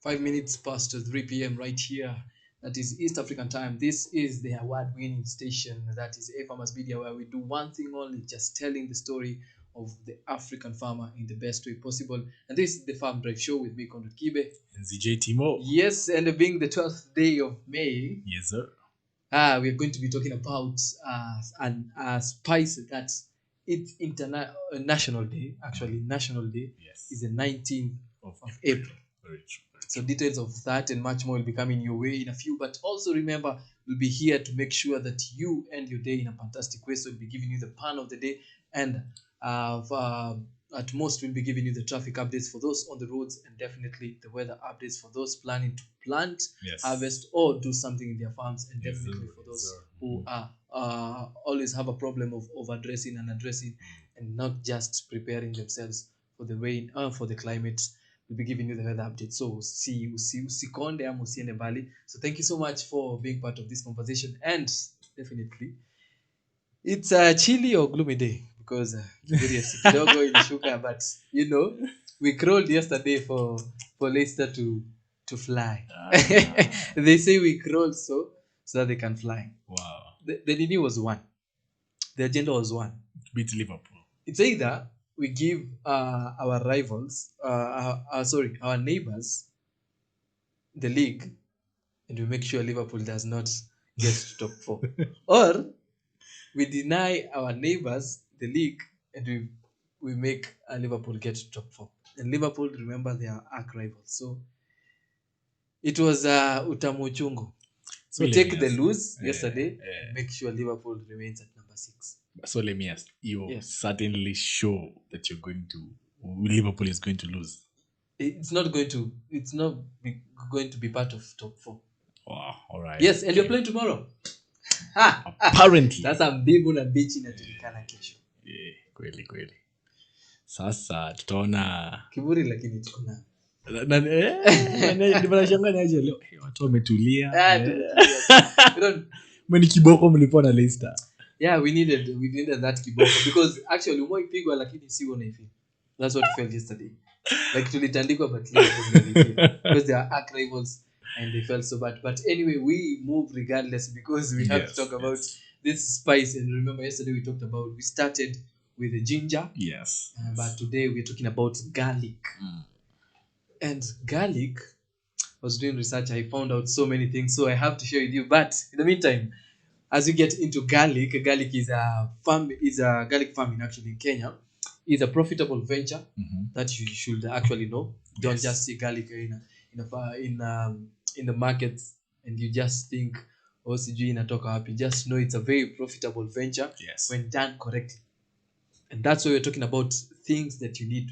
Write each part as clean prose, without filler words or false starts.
5 minutes past 3 p.m. right here. That is East African time. This is the award-winning station that is A Farmers Media, where we do one thing only, just telling the story of the African farmer in the best way possible. And this is the Farm Drive Show with me, Conrad Kibe. And ZJ Timo. Yes, and being the 12th day of May, Yes, sir. we are going to be talking about a spice that it's international day. Actually, National Day Yes. is the 19th Of of April. Very true. So details of that and much more will be coming your way in a few. But also remember, we'll be here to make sure that you end your day in a fantastic way. So we'll be giving you the pan of the day, and at most we'll be giving you the traffic updates for those on the roads, and definitely the weather updates for those planning to plant, Yes. harvest, or do something in their farms, and Yes, definitely sir. for Yes, those sir. who are always have a problem of overdressing and addressing, and not just preparing themselves for the rain, for the climate. We'll be giving you the weather update. So usikonde ama usiende mbali. So thank you so much for being part of this conversation, and definitely it's a chilly or gloomy day because Kiburi FC kidogo ilishuka, but you know we crawled yesterday for Leicester to fly. They say we crawled so that they can fly. Wow. The nini was one. The agenda was one. Beat Liverpool. It's either we give our rivals, our neighbors, the league, and we make sure Liverpool does not get to top four, or we deny our neighbors the league and we make Liverpool get to top four. And Liverpool, remember, they are arch rivals, so it was utamu chungu. So We let take me the ask- lose yesterday eh. and make sure Liverpool remains at number 6. So let me ask, you're Yes. certainly sure that Liverpool is going to lose? It's not going to be part of top 4. Wow. All right. Yes, and you're playing tomorrow. Ha! Apparently. Sasa mbivu na bichi inajulikana kesho. Yeah, kweli. Sasa tutaona Kiburi lakini tuko na. Nimeshangaa naje leo. Watu wametulia. We don't. Mweni kiboko mlipo na Leicester. Yeah, we needed that kiboko because actually umeipigwa lakini si unaifeel. That's what we felt yesterday. Like tulitandikwa but because they are arch rivals and they felt so bad. But anyway, we move regardless because we have to talk about this spice. And remember, yesterday we started with the ginger. Yes. But today we're talking about garlic. And garlic, I was doing research, I found out so many things, so I have to share with you. But in the meantime, as you get into garlic is a garlic farming actually in Kenya. Is a profitable venture that you should actually know. Don't Yes. just see garlic in the markets and you just think, oh, sijui inatoka wapi. Just know it's a very profitable venture Yes. when done correctly. And that's why we're talking about things that you need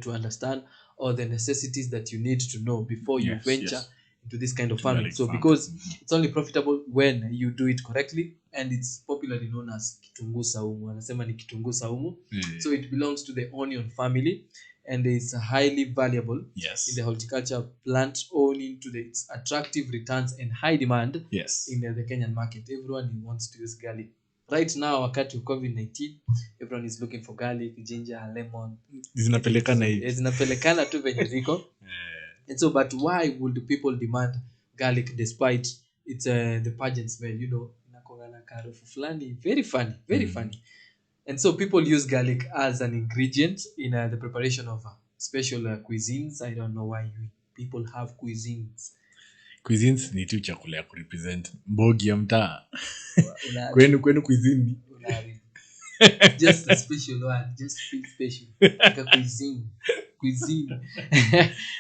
to understand, or the necessities that you need to know before you Yes, venture yes. into this kind of To farming. garlic So farm. because it's only profitable when you do it correctly, and it's popularly known as kitunguu saumu. Wanasema ni kitunguu saumu. Yeah. So it belongs to the onion family, and it's highly valuable Yes. in the horticulture plant, owing to its attractive returns and high demand Yes. in the Kenyan market. Everyone wants to use garlic. Right now, wakati wa COVID-19, everyone is looking for garlic, ginger, lemon. Zinapelekana hivi. Zinapelekana tu venye ziko. And so, but why would the people demand garlic despite it's the pungent smell? You know, inakuwa na harufu fulani, very funny. And so people use garlic as an ingredient in the preparation of special cuisines. I don't know why people have cuisines. Cuisines ni tu chakula ya kurepresent mbogi ya mtaa. Una- Kwenu cuisine. unaharibu. Just a special word, just feel special. Like a cuisine.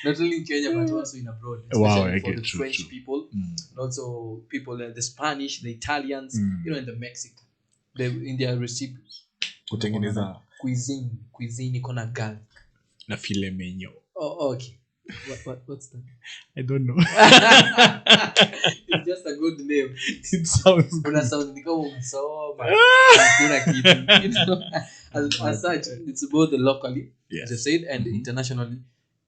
Not only in Kenya but also in abroad, especially Wow, for okay, the true, French true. people, and also people the Spanish, the Italians, you know, and the Mexican. In their recipes. Kutengeneza Cuisine iko na garlic. na filet mignon. Oh, okay. What's that? I don't know. It's just a good name. It sounds Una good. sound ni kama umesoma. Hakuna kitu. You know, as such, it's both locally, as I Yes. said, and internationally.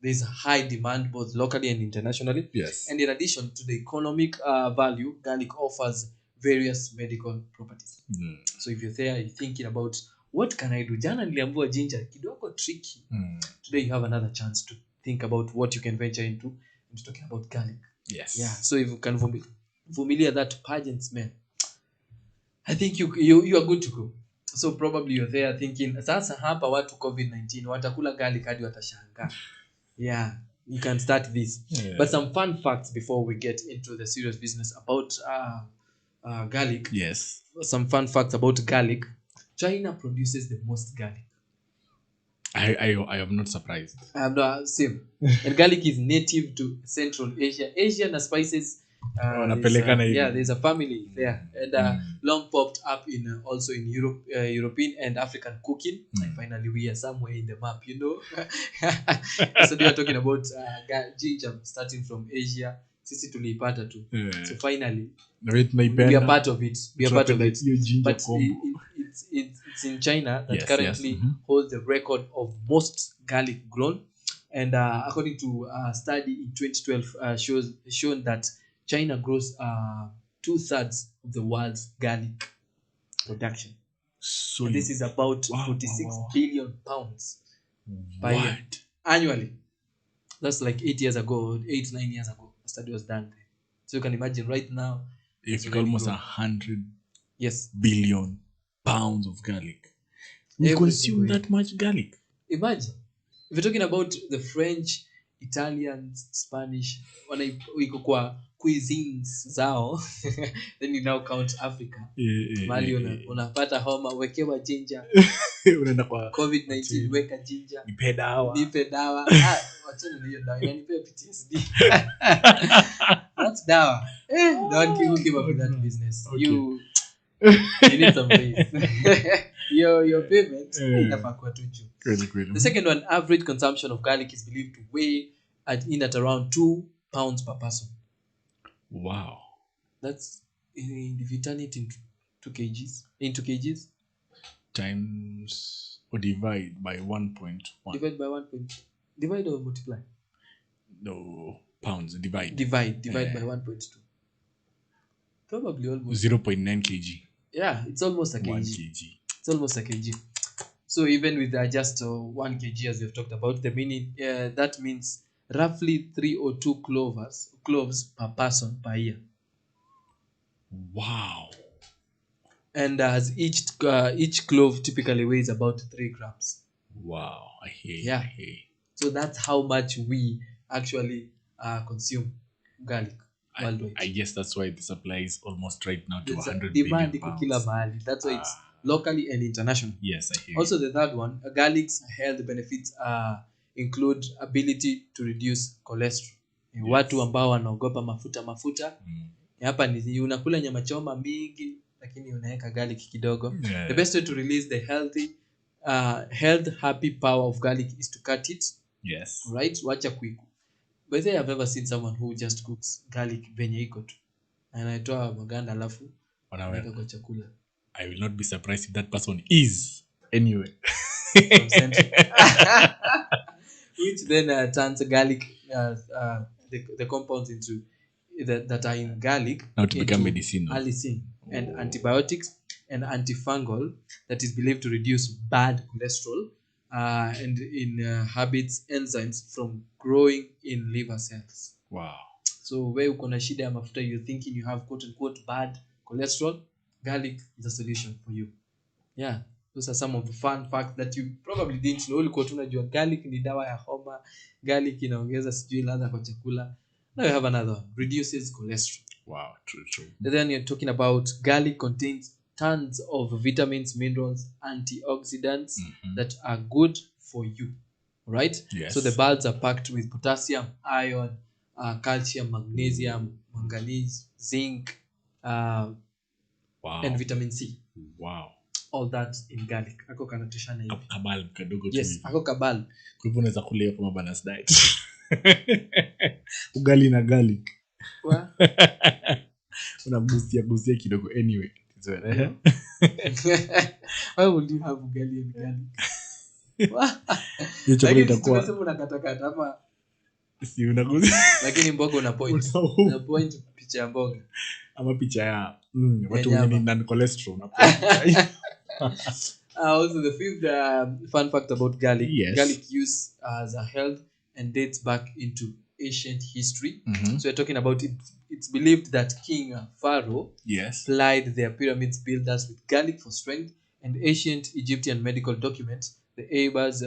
There's high demand both locally and internationally. Yes. And in addition to the economic value, garlic offers various medical properties. So if you're there, you're thinking about what can I do? Jana niliambiwa ginger kidogo tricky. Today you have another chance to think about what you can venture into we're talking about garlic. Yes. Yeah, so if you can vumilia that pungent smell, I think you are good to go. So probably you're there thinking, sasa hapa watu COVID-19 watakula garlic hadi watashangaa. Yeah, you can start this. Yeah. But some fun facts before we get into the serious business about garlic. Yes. Some fun facts about garlic. China produces the most garlic. I am not surprised. Same. And garlic is native to Central Asia. Asian spices. Wanapelekana hivi. There's a family there, and long popped up in also in Europe, European and African cooking. And finally, we are somewhere in the map, you know. So they are talking about ginger starting from Asia. Sisi tuliipata tu. So finally, we are part of it. We are part of it. But it's in China that currently holds the record of most garlic grown. And according to a study in 2012, shown that China grows 2/3 of the world's garlic production. So this is about 46 billion pounds per year annually. That's like 9 years ago. A study was done there. So you can imagine right now, it's almost 100 billion pounds of garlic. We consume that much garlic. Imagine if you're talking about the French, Italians, Spanish, wiko kwa cuisines zao, then you now count Africa. Mali unapata homa, wekewa ginger. Unaenda kwa COVID-19, weka ginger. Nipe dawa. Wachana na hiyo dawa, inanipea PTSD. That's dawa. The one who came up with that business. Okay. You need some faith. Your payment inafaa kuwa tu juu. The second one, average consumption of garlic is believed to weigh at around 2 pounds per person. Wow. That's if you turn it into 2 kgs. Times or divide by 1.1. Divide by 1. Divide or multiply? No, pounds. Divide by 1.2. Probably almost 0.9 kg. Yeah, it's almost a kg. 1 kg. It's almost a kg. So even with just 1 kg, as we've talked about, that means roughly 3 or 2 cloves per person per year. Wow. And as each clove typically weighs about 3 grams. Wow, I hear. Yeah. So that's how much we actually consume garlic worldwide. I guess that's why the supply is almost right now to 100 billion pounds. Kila mahali. That's why it's locally and international. Yes, I hear. Also, the third one, garlic's health benefits include ability to reduce cholesterol. Yes. Watu ambao wanaogopa mafuta. Hapa ni unakula nyama choma mingi lakini unaweka garlic kidogo. Yeah. The best way to release the health happy power of garlic is to cut it. Yes. Right? Wacha kuiku. By the way, I've ever seen someone who just cooks garlic venye iko tu. Anaitoa maganda alafu anaweka kwa chakula. I will not be surprised if that person is anyway. From Central. Which then turns garlic, the compounds into that are in garlic now to become medicinal. Allicin and antibiotics and antifungal that is believed to reduce bad cholesterol and inhibits enzymes from growing in liver cells. Wow. So where uko na shida ya mafuta, you're thinking you have quote unquote bad cholesterol, garlic is a solution for you. Yeah, those are some of the fun facts that you probably didn't know. Ulikuwa tunajua garlic ni dawa ya homa, garlic inaongeza sijui ladha kwa chakula. Now you have another one, reduces cholesterol. Wow, true. And then you're talking about garlic contains tons of vitamins, minerals, antioxidants that are good for you, right? Yes. So the bulbs are packed with potassium, iron, calcium, magnesium, manganese, zinc, and vitamin C. Wow. All that in garlic. Ako kanatoshana hivi. Kabal kadogo tu. Yes, ako kabal. Kwa hivyo unaweza kula kama balance diet. Ugali na garlic. Unagusia kidogo anyway. Why would you have ugali and garlic? Hiyo chakula itakuwa sema unakatakata ama si unagusia. Lakini mboga una point. Una point picha ya mboga ama picha ya watu wenye non cholesterol na point. Also the fifth fun fact about garlic. Yes. Garlic use as a health and dates back into ancient history. Mhm. So we're talking about it. It's believed that King Pharaoh Yes. plied their pyramids builders with garlic for strength, and ancient Egyptian medical documents, the Ebers,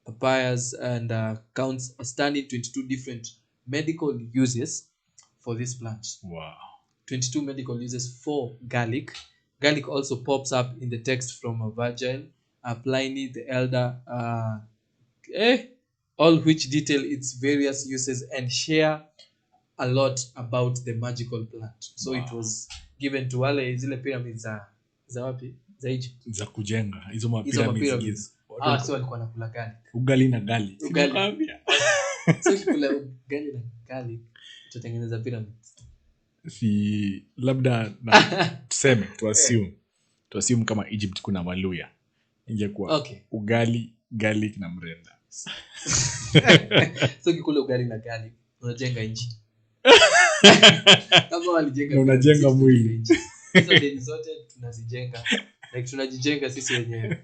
papyrus, and counts standing 22 different medical uses for this plant. Wow. 22 medical uses for garlic. Garlic also pops up in the text from Virgil, Pliny the Elder, all which detail its various uses and share a lot about the magical plant. So Wow. it was given to wale zile pyramids za wapi za Egypt, Za kujenga hizo hizo mapyramids. mapyramids. So walikuwa nakula garlic. Ugali na garlic. Ugali. Sinakwambia. So ukikula ugali na garlic utatengeneza pyramids. Si labda na tuseme tuassume kama Egypt kuna Waluya, ingekuwa Okay. ugali, garlic na mrenda. So ukikula ugali na garlic unajenga nchi. Kama walijenga Na unajenga mwili. Hizo deni zote tunazijenga. Like tunajijenga sisi wenyewe.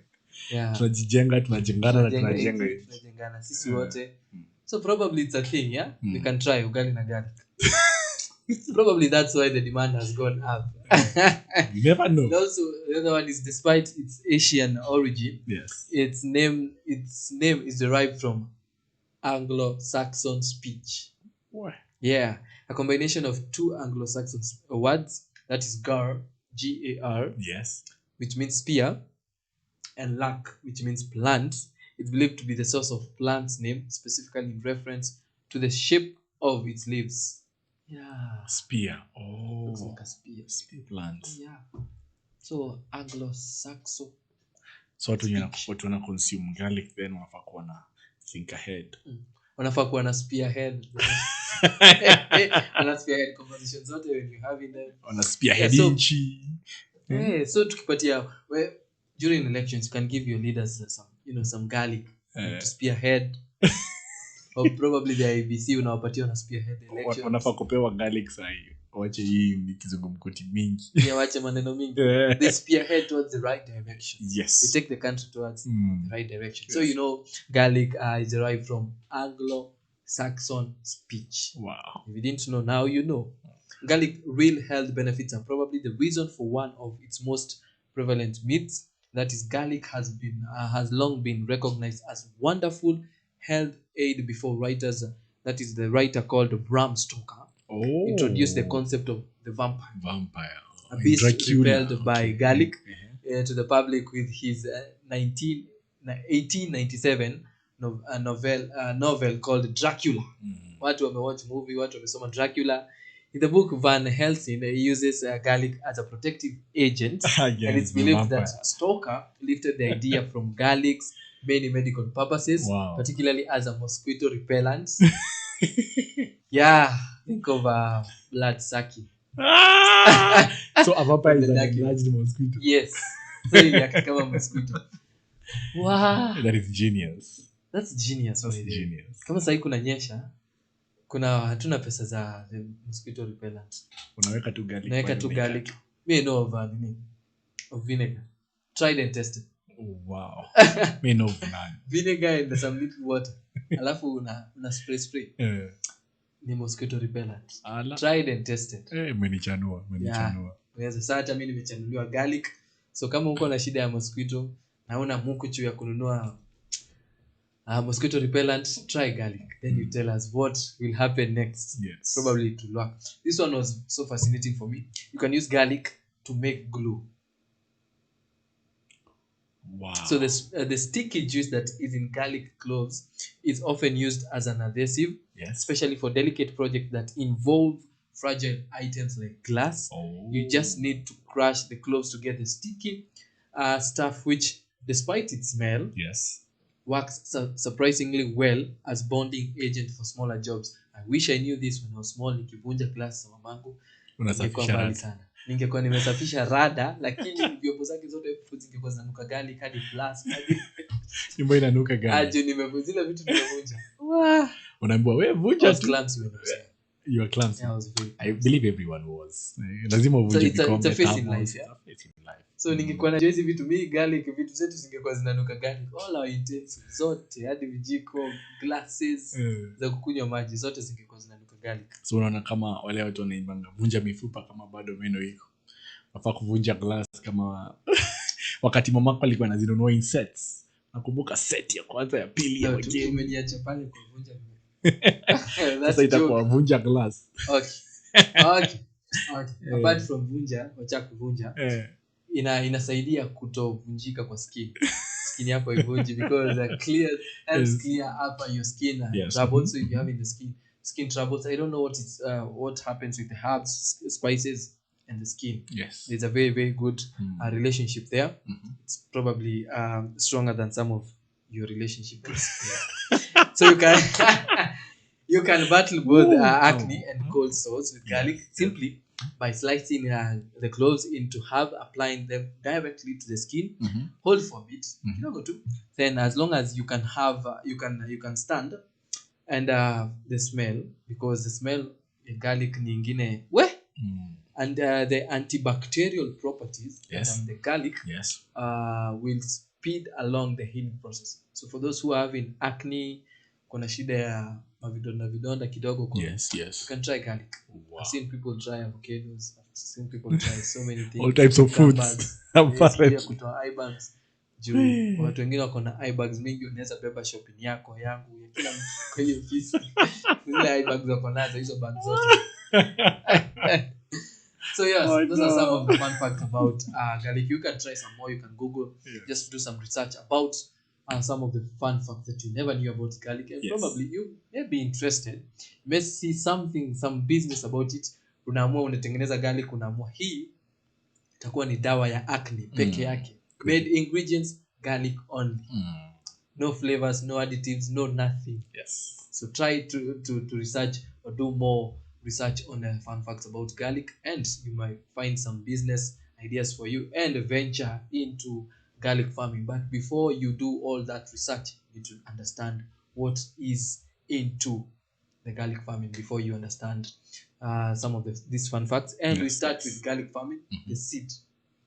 Yeah. Tunajengana na tunajenga. Tunajengana sisi wote. So probably it's a thing, yeah? We can try ugali na garlic. Probably that's why the demand has gone up. You never know. And also, the other one is despite its Asian origin, Yes. its name is derived from Anglo-Saxon speech. What? Yeah, a combination of two Anglo-Saxon words, that is gar, G-A-R, Yes. which means spear, and lac, which means plant. It's believed to be the source of plant's name, specifically in reference to the shape of its leaves. Yeah. Spear. Oh. Looks like a spear. Spear plant. Yeah. So Anglo-Saxon. So watu wana consume garlic then wanafaa kuwa na think ahead. Wanafaa kuwa na spearhead. Wana spearhead compositions zote when you have in them. Wana spearhead inchi. So tukipatia during elections you can give your leaders some garlic to spearhead. Or probably the IBC unawapatia na spearhead elections. Wanafaa kupewa garlic sahi. Wache hii ni kizungumkuti mingi. Yeah, wache maneno mingi. They spearhead towards the right direction. Yes. They take the country towards the right direction. Yes. So garlic is derived from Anglo-Saxon speech. Wow. If you didn't know, now you know. Garlic real health benefits are probably the reason for one of its most prevalent myths. That is, garlic has long been recognized as wonderful health aid before writers, that is the writer called Bram Stoker, introduced the concept of the vampire. A beast repelled by garlic to the public with his 1897 novel called Dracula. Watu wamewatch movie, watu wamesoma Dracula. In the book, Van Helsing uses garlic as a protective agent, and it's believed that Stoker lifted the idea from garlic's many medical purposes, particularly as a mosquito repellent. Yeah, think of blood sucking. So a vampire is an enlarged mosquito. Yes. So you act like a mosquito. Wow. That is genius. That's genius. That's genius. Kama sahi kunanyesha, hatuna pesa za the mosquito repellent. Unaweka tu garlic. Unaweka tu garlic. Me know of vinegar. Tried and tested. Oh, wow. Me know of none. Vinegar and some little water. Alafu una spray. Ni mosquito repellent. Tried and tested. Menichanua. Unaweza sasa hata mimi nimechanuliwa garlic. So kama uko na shida ya mosquito na una mkuchu ya kununua mosquito repellent, try garlic. Then you tell us what will happen next. Yes. Probably it will work. This one was so fascinating for me. You can use garlic to make glue. Wow. So the sticky juice that is in garlic cloves is often used as an adhesive, especially for delicate projects that involve fragile items like glass. You just need to crush the cloves to get the sticky stuff, which, despite its smell, works surprisingly well as bonding agent for smaller jobs. I wish I knew this when I was small. Nikivunja glass za mamangu, ningekuwa mbali sana. Ningekuwa nimesafisha rada, lakini vyombo zake zote zingekuwa zinanuka garlic hadi glass. Nyumba inanuka garlic. Nimevunja vitu nimevunja. Unaambiwa wewe vunja tu. You are clumsy. Yeah, I was very I believe everyone was. Lazima uvunje it's a face in life. So ningekuwa najua hizi vitu mimi garlic vitu zetu zingekuwa zinanuka garlic. All our utensils zote hadi vijiko, glasses za kukunywa maji zote zingekuwa zinanuka garlic. So unaona kama wale watu wanaibanga vunja mifupa kama bado meno iko. Unafaa kuvunja glass kama wakati mamako alikuwa anazinunua in sets. Nakumbuka set ya kwanza ya pili ya wageni. Umeniacha pale kuvunja. Sasa itakuwa vunja glass. Okay. Apart from vunja, wacha kuvunja. Inasaidia kutovunjika kwa skin yako ivunji because clear up your skin troubles. So if you have in the skin troubles, I don't know what happens with the herbs, spices and the skin. Yes, there's a very very good relationship there. It's probably stronger than some of your relationships. So you can battle both acne and cold sores with garlic simply by slicing the cloves into half, applying them directly to the skin. Hold for a bit, then as long as you can have you can stand, and the smell, because the smell garlic nyingine and the antibacterial properties of the garlic will speed along the healing process. So for those who have acne, kuna shida ya vidonda kidogo, you can try garlic. I've seen people try avocados, I've seen people try so many things, all types of foods. Kutoa eye bags juu watu wengine wako na eye bags mingi, unaweza beba shopping yako yangu ya kila mtu kwa hiyo ofisi. Zile eye bags wako nazo hizo bags zote. So yes, those are some of the fun facts about garlic. You can try some more, you can Google, just do some research about some of the fun facts that you never knew about garlic, and probably you may be interested, you may see some business about it. Unaamua unatengeneza garlic, unaamua hii itakuwa ni dawa ya acne peke yake, made ingredients garlic only, no flavors, no additives, no nothing. So try to research or do more research on fun facts about garlic, and you might find some business ideas for you and venture into garlic farming. But before you do all that research, you need to understand what is into the garlic farming before you understand some of these fun facts. And we start with garlic farming, the seed.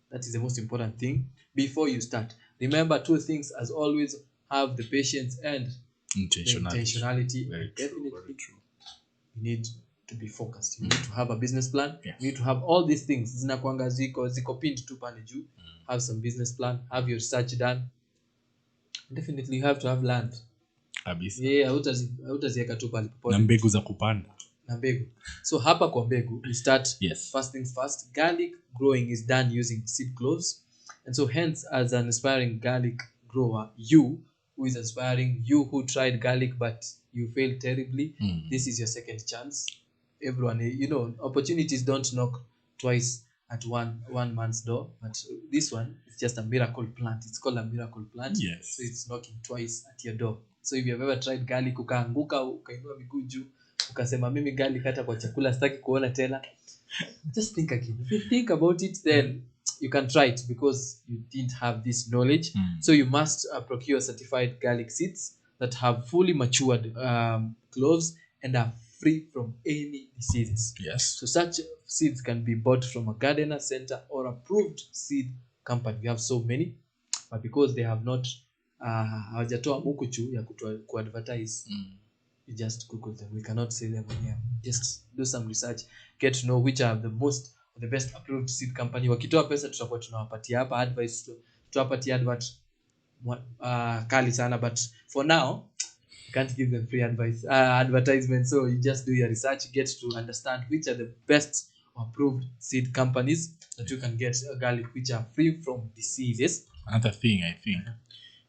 That is the most important thing before you start. Remember two things as always: have the patience and intentionality. Definitely true. You need to be focused. You need to have a business plan. You need to have all these things. Zinakuanga ziko pinned tu pale juu. Have some business plan, have your research done. Definitely you have to have land. Hautaziweka tu pale popote. Na mbegu za kupanda. So hapa kwa mbegu, we start first things first. Garlic growing is done using seed cloves. And so hence, as an aspiring garlic grower, you who is aspiring, you who tried garlic but you failed terribly, this is your second chance. Everyone, opportunities don't knock twice at one man's door, but this one is just a miracle plant. It's called a miracle plant. So it's knocking twice at your door. So if you have ever tried garlic, ukaanguka, ukainua miguu juu, ukasema mimi garlic hata kwa chakula sitaki kuona tena, just think again. If you think about it, then you can try it, because you didn't have this knowledge. So you must procure certified garlic seeds that have fully matured cloves and are free from any diseases. So such seeds can be bought from a gardener center or approved seed company. We have so many, but because they have not hawajatoa mukuchu ya kuadvertise, you just Google them. We cannot say them here. Just do some research, get to know which are the most or the best approved seed company. Wakitoa pesa tutakuwa tunawapatia hapa advice, tutawapatia advert kali sana, but for now can't give them free advice advertisement. So you just do your research, get to understand which are the best approved seed companies that you can get garlic which are free from diseases. Another thing I think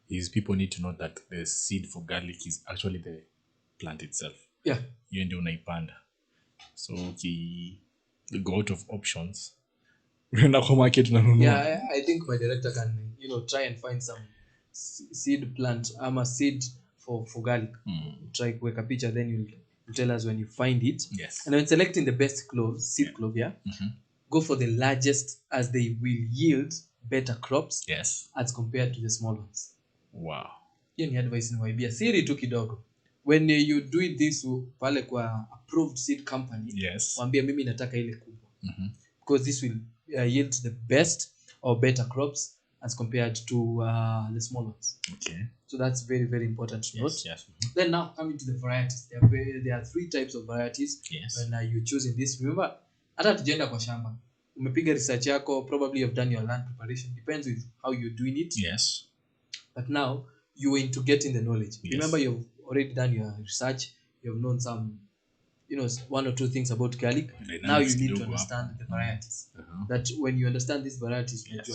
is people need to know that the seed for garlic is actually the plant itself. You ndio unaipanda. So the go out of options, unaenda kwa market unanunua. I think my director can try and find some seed plant ama seed for garlic. Try kuweka picha, then you'll tell us when you find it. And when selecting the best seed clove, go for the largest, as they will yield better crops as compared to the small ones. Wow. Hiyo ni advice niwaibia siri tu kidogo. When you do it this pale kwa approved seed company, waambie mimi nataka ile kubwa, because this will yield the best or better crops as compared to the small ones. Okay. So that's very, very important to note. Yes. Then now coming to the varieties, there are 3 types of varieties. Yes. When you're choosing this. Remember, hata tujaenda kwa shamba, umepiga research yako, probably you've done your land preparation, depends with how you're doing it. Yes. But now you're into getting the knowledge. Yes. Remember, you've already done your research, you've known some, 1 or 2 things about garlic. Now you need to understand the varieties. That when you understand these varieties, it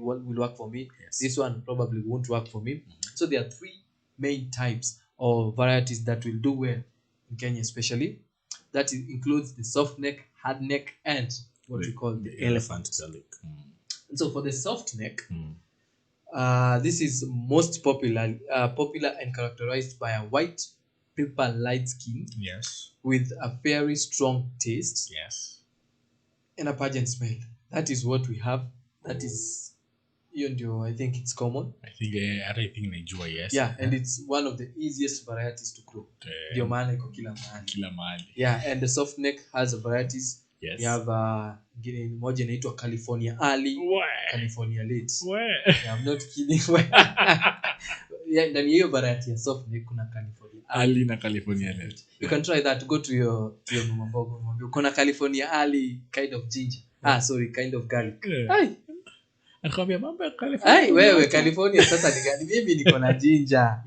will work for me. Yes. This one probably won't work for me. So there are 3 main types of varieties that will do well in Kenya, especially. That includes the soft neck, hard neck, and what we call the elephant garlic. And so for the soft neck, this is most popular and characterized by a white pepper light skin. Yes. With a very strong taste. Yes. And a pungent smell. That is what we have. That is, I think it's common. I think Nigeria, yes. Yeah, and it's one of the easiest varieties to grow. Ndio maana iko kila mahali. Yeah, and the soft neck has varieties. Yes. You have moja inaitwa California Early, California Late. Yeah, I'm not kidding. Yeah, ndani hiyo variety ya soft neck kuna California Early na California Late. You can try that. Go to your mama mbogo, mwambie kuna California Early kind of ginger. Kind of garlic. Akwambia mambo ya California. Wewe California sasa ni gani? Mimi niko na ginger,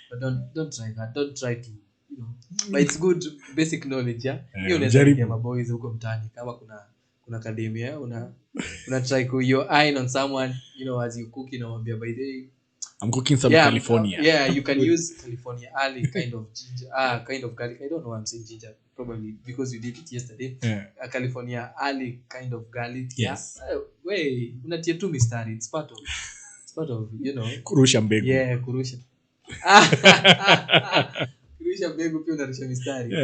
But don't try that. Don't try to, But it's good basic knowledge, yeah. Hiyo unaweza kuja maboys huko mtaani kama kuna academia, una try your eye on someone, as you cook, mwambie by the way, I'm cooking some California. Yeah, you can use California Early kind of ginger, kind of garlic. I don't know why I'm saying ginger, probably because you did it yesterday. Yeah. A California Early kind of garlic. Yes. Way unatia tu mistari. It's part of, kurusha mbegu. Yeah, kurusha. Kurusha mbegu pia unarusha mistari.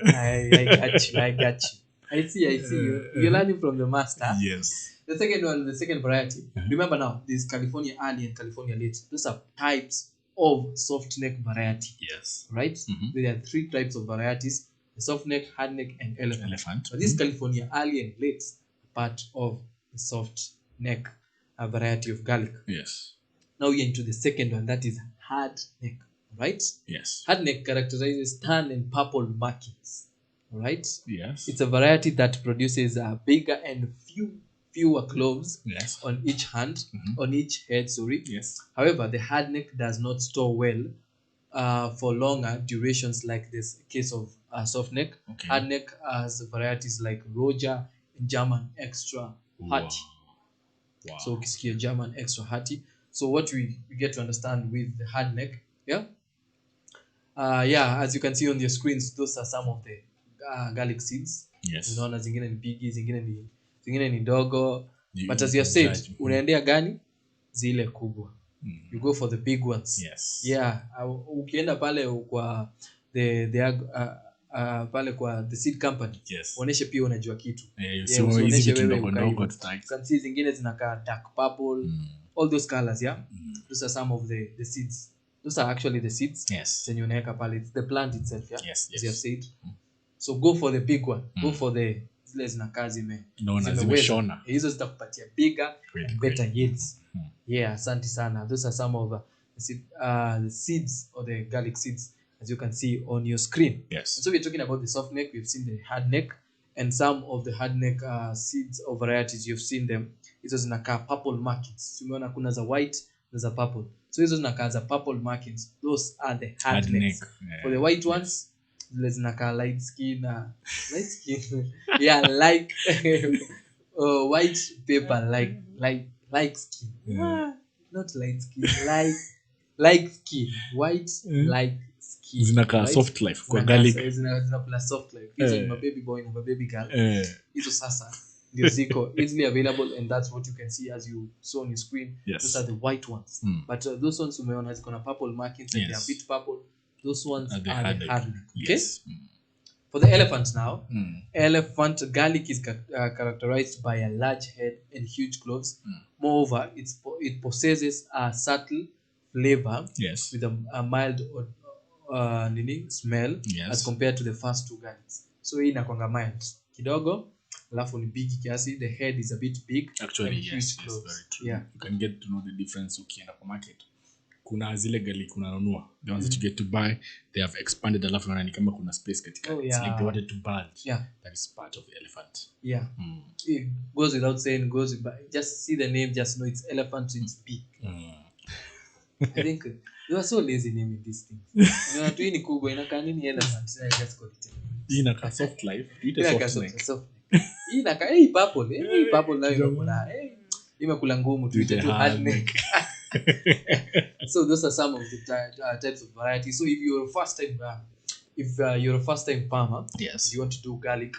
I got you. I see you. You're learning from the master. Yes. The second one, the second variety. Remember now, this California Early and California Late. Those are types of soft neck variety. Yes. Right? There are 3 types of varieties: the soft neck, hard neck, and elephant. But this California Early and Late part of the soft neck variety of garlic. Yes. Now we are into the second one, that is hard neck. Right? Yes. Hard neck characterizes tan and purple markings. Right? Yes. It's a variety that produces bigger and fewer cloves. Yes. On each hand, on each head, Yes. However, the hard neck does not store well for longer durations like this case of soft neck. Okay. Hard neck has varieties like Roger and German Extra Hearty. Wow. So ukisikia German Extra Hearty. So what we get to understand with the hard neck, as you can see on your screens, those are some of the garlic seeds. Yes. Unaona zingine ni bigi, zingine ni ndogo. But as you have said, unaendea gani? Zile kubwa. You go for the big ones. Yes. Yeah, ukienda pale kwa pale kwa the seed company. Yes. Uoneshe pia unajua kitu. Uoneshe wewe ndogo. Can see zingine zinakaa dark purple. All those colors, yeah. Those are some of the seeds. Those are actually the seeds. Yes. Then unaweka pale, it's the plant itself, yeah. Yes. As you have said. So go for the big one. Go for the zile zinakaa zimeshona. Hizo zitakupatia bigger and better yields. Yeah, asante sana. Those are some of the seeds or the garlic seeds, as you can see on your screen. Yes. And so we're talking about the soft neck. We've seen the hard neck, and some of the hard neck seeds or varieties, you've seen them. Hizo zinakaa purple markings. Tumeona kuna za white na za purple. So hizo zinakaa za purple markings. Those are the hard necks. Yeah. For the white ones, zile zinakaa light skin. Yeah, like white paper, like skin. Yeah. Not light skin, like skin. White, like skin. Zinakaa soft life kwa garlic. Zinakula soft life. Hizo ni baby boy na baby girl. Hizo sasa ndio ziko easily available, and that's what you can see as you saw on your screen. Yes. Those are the white ones. But those ones umeona ziko na purple markings, and they are a bit purple. Those ones are the hard neck. Okay? Yes. For the elephant now, elephant garlic is characterized by a large head and huge cloves. Moreover, it possesses a subtle flavor. Yes. With a mild smell. Yes. As compared to the first 2 garlics. So hii inakwanga mild kidogo, alafu ni big kiasi, the head is a bit big. Actually, and yes, huge yes, cloves. very true. Yeah. You can get to know the difference ukienda kwa market. Kuna zile garlic unanunua, the ones that you get to buy, they have expanded alafu unaona ni kama kuna space katika. Oh, It's like yeah. they wanted to bulge. Yeah. That is part of the elephant. Yeah. It goes without saying, just see the name, just know it's elephant, so it's big. I think you are so lazy naming these things. You know, hii ni kubwa inakaa nini elephant, I just call it. Hii inakaa soft life, tuite soft neck. Hii inakaa purple nayo imekula. Imekula ngumu, tuite tu hard neck. So those are some of the types of varieties. So if you're a first time farmer, yes, you want to do garlic,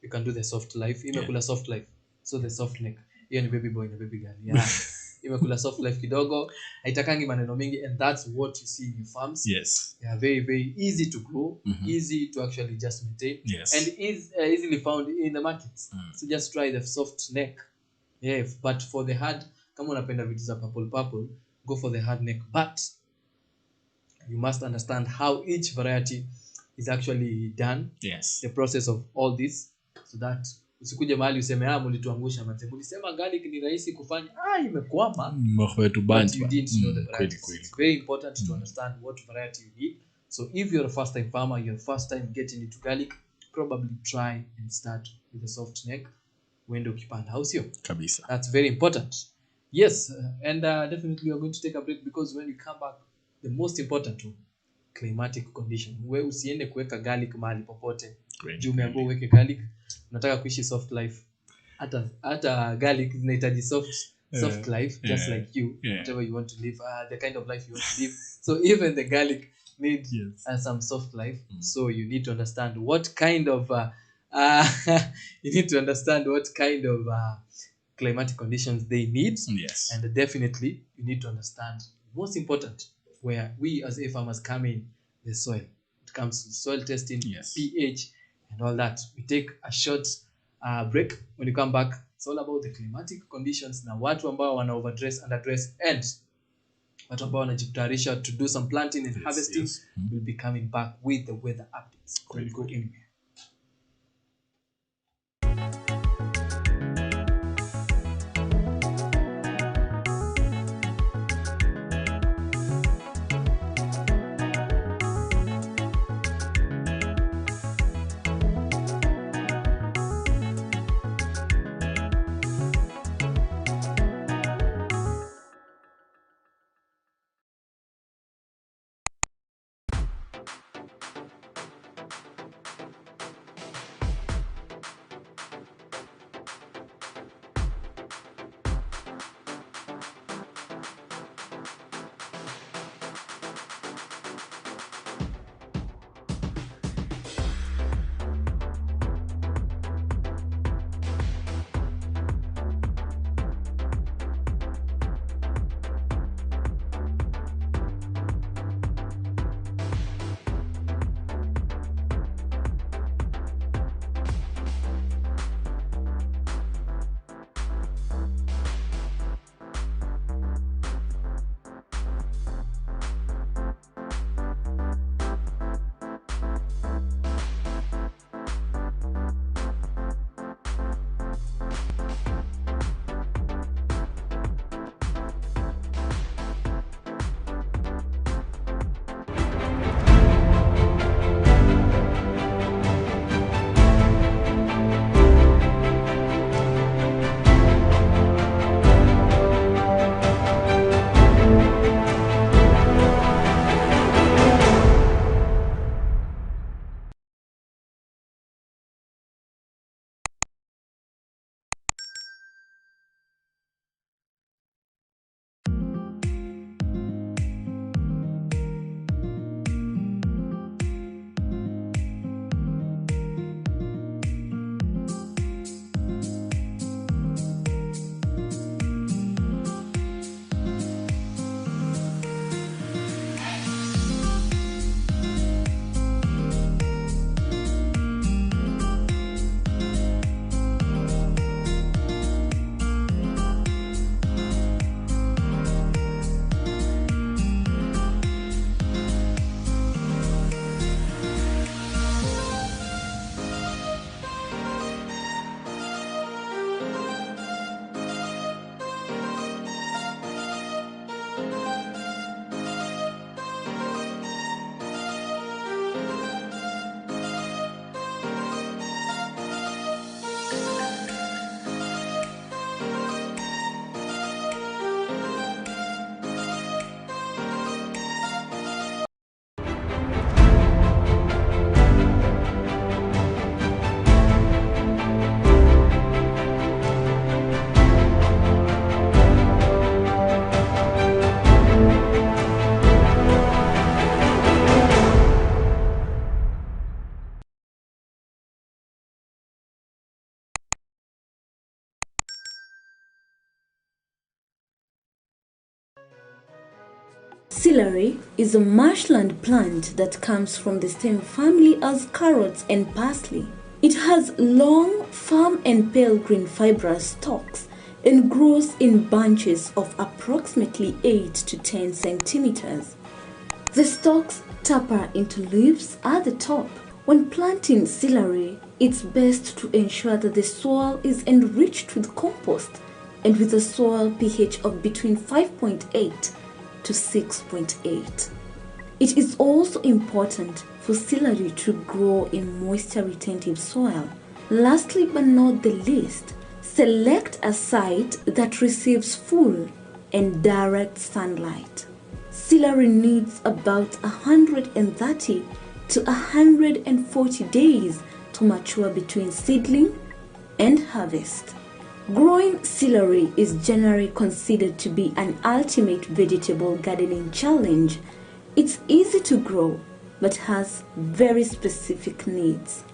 you can do the soft life. Imekula soft life, so the soft neck. Hiyo ni baby boy na baby girl. Yeah. Imekula soft life kidogo, haitakangi maneno mingi, and that's what you see in your farms. Yes. Yeah, very very easy to grow, easy to actually just maintain, yes, and is easily found in the markets. So just try the soft neck. Yeah, but for the hard, kama unapenda vitu za purple, go for the hard neck, but you must understand how each variety is actually done. Yes. The process of all this, so that usikuje mahali useme mlituangusha manze, mlisema garlic ni rahisi kufanya, imekwama. But you didn't know the variety. It's very important to understand what variety you need. So if you're a first time farmer, you're first time getting into garlic, probably try and start with a soft neck. Wende ukipanda, how sio? Kabisa. That's very important. Yes, and definitely we're going to take a break, because when we come back, the most important one, climatic condition. We usiende kuweka garlic mahali popote. Juu umeambiwa uweke garlic, unataka kuishi soft life. Hata garlic zinahitaji soft life, just like you, whatever you want to live, the kind of life you want to live. So even the garlic needs some soft life. So you need to understand what kind of climatic conditions they need. Yes. And definitely you need to understand, most important, where we as farmers come in, the soil. It comes to soil testing, pH, and all that. We take a short break. When you come back, it's all about the climatic conditions na watu ambao wana overdress, underdress, and watu ambao wanajitayarisha to do some planting and harvesting. We'll be coming back with the weather updates. Don't go anywhere. Celery is a marshland plant that comes from the same family as carrots and parsley. It has long, firm and pale green fibrous stalks and grows in bunches of approximately 8 to 10 centimeters. The stalks taper into leaves at the top. When planting celery, it's best to ensure that the soil is enriched with compost and with a soil pH of between 5.8 to 6.8. It is also important for celery to grow in moisture-retentive soil. Lastly but not the least, select a site that receives full and direct sunlight. Celery needs about 130 to 140 days to mature between seedling and harvest. Growing celery is generally considered to be an ultimate vegetable gardening challenge. It's easy to grow, but has very specific needs.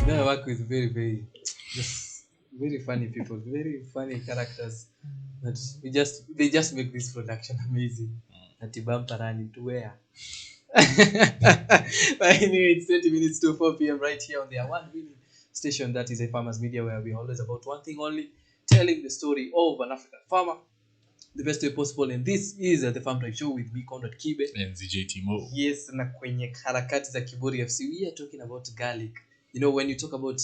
I work with just very funny people, very funny characters. That they just make this production amazing. Atibampa running to where? But anyway, it's 20 minutes to 4 p.m. right here on the award-winning station that is a Farmers Media, where we're always about one thing only, telling the story of an African farmer the best way possible. And this is the Farm Drive Show with me, Conrad Kibe. And ZJT Mo. Yes, na kwenye harakati za Kiburi FC, we are talking about garlic. You know, when you talk about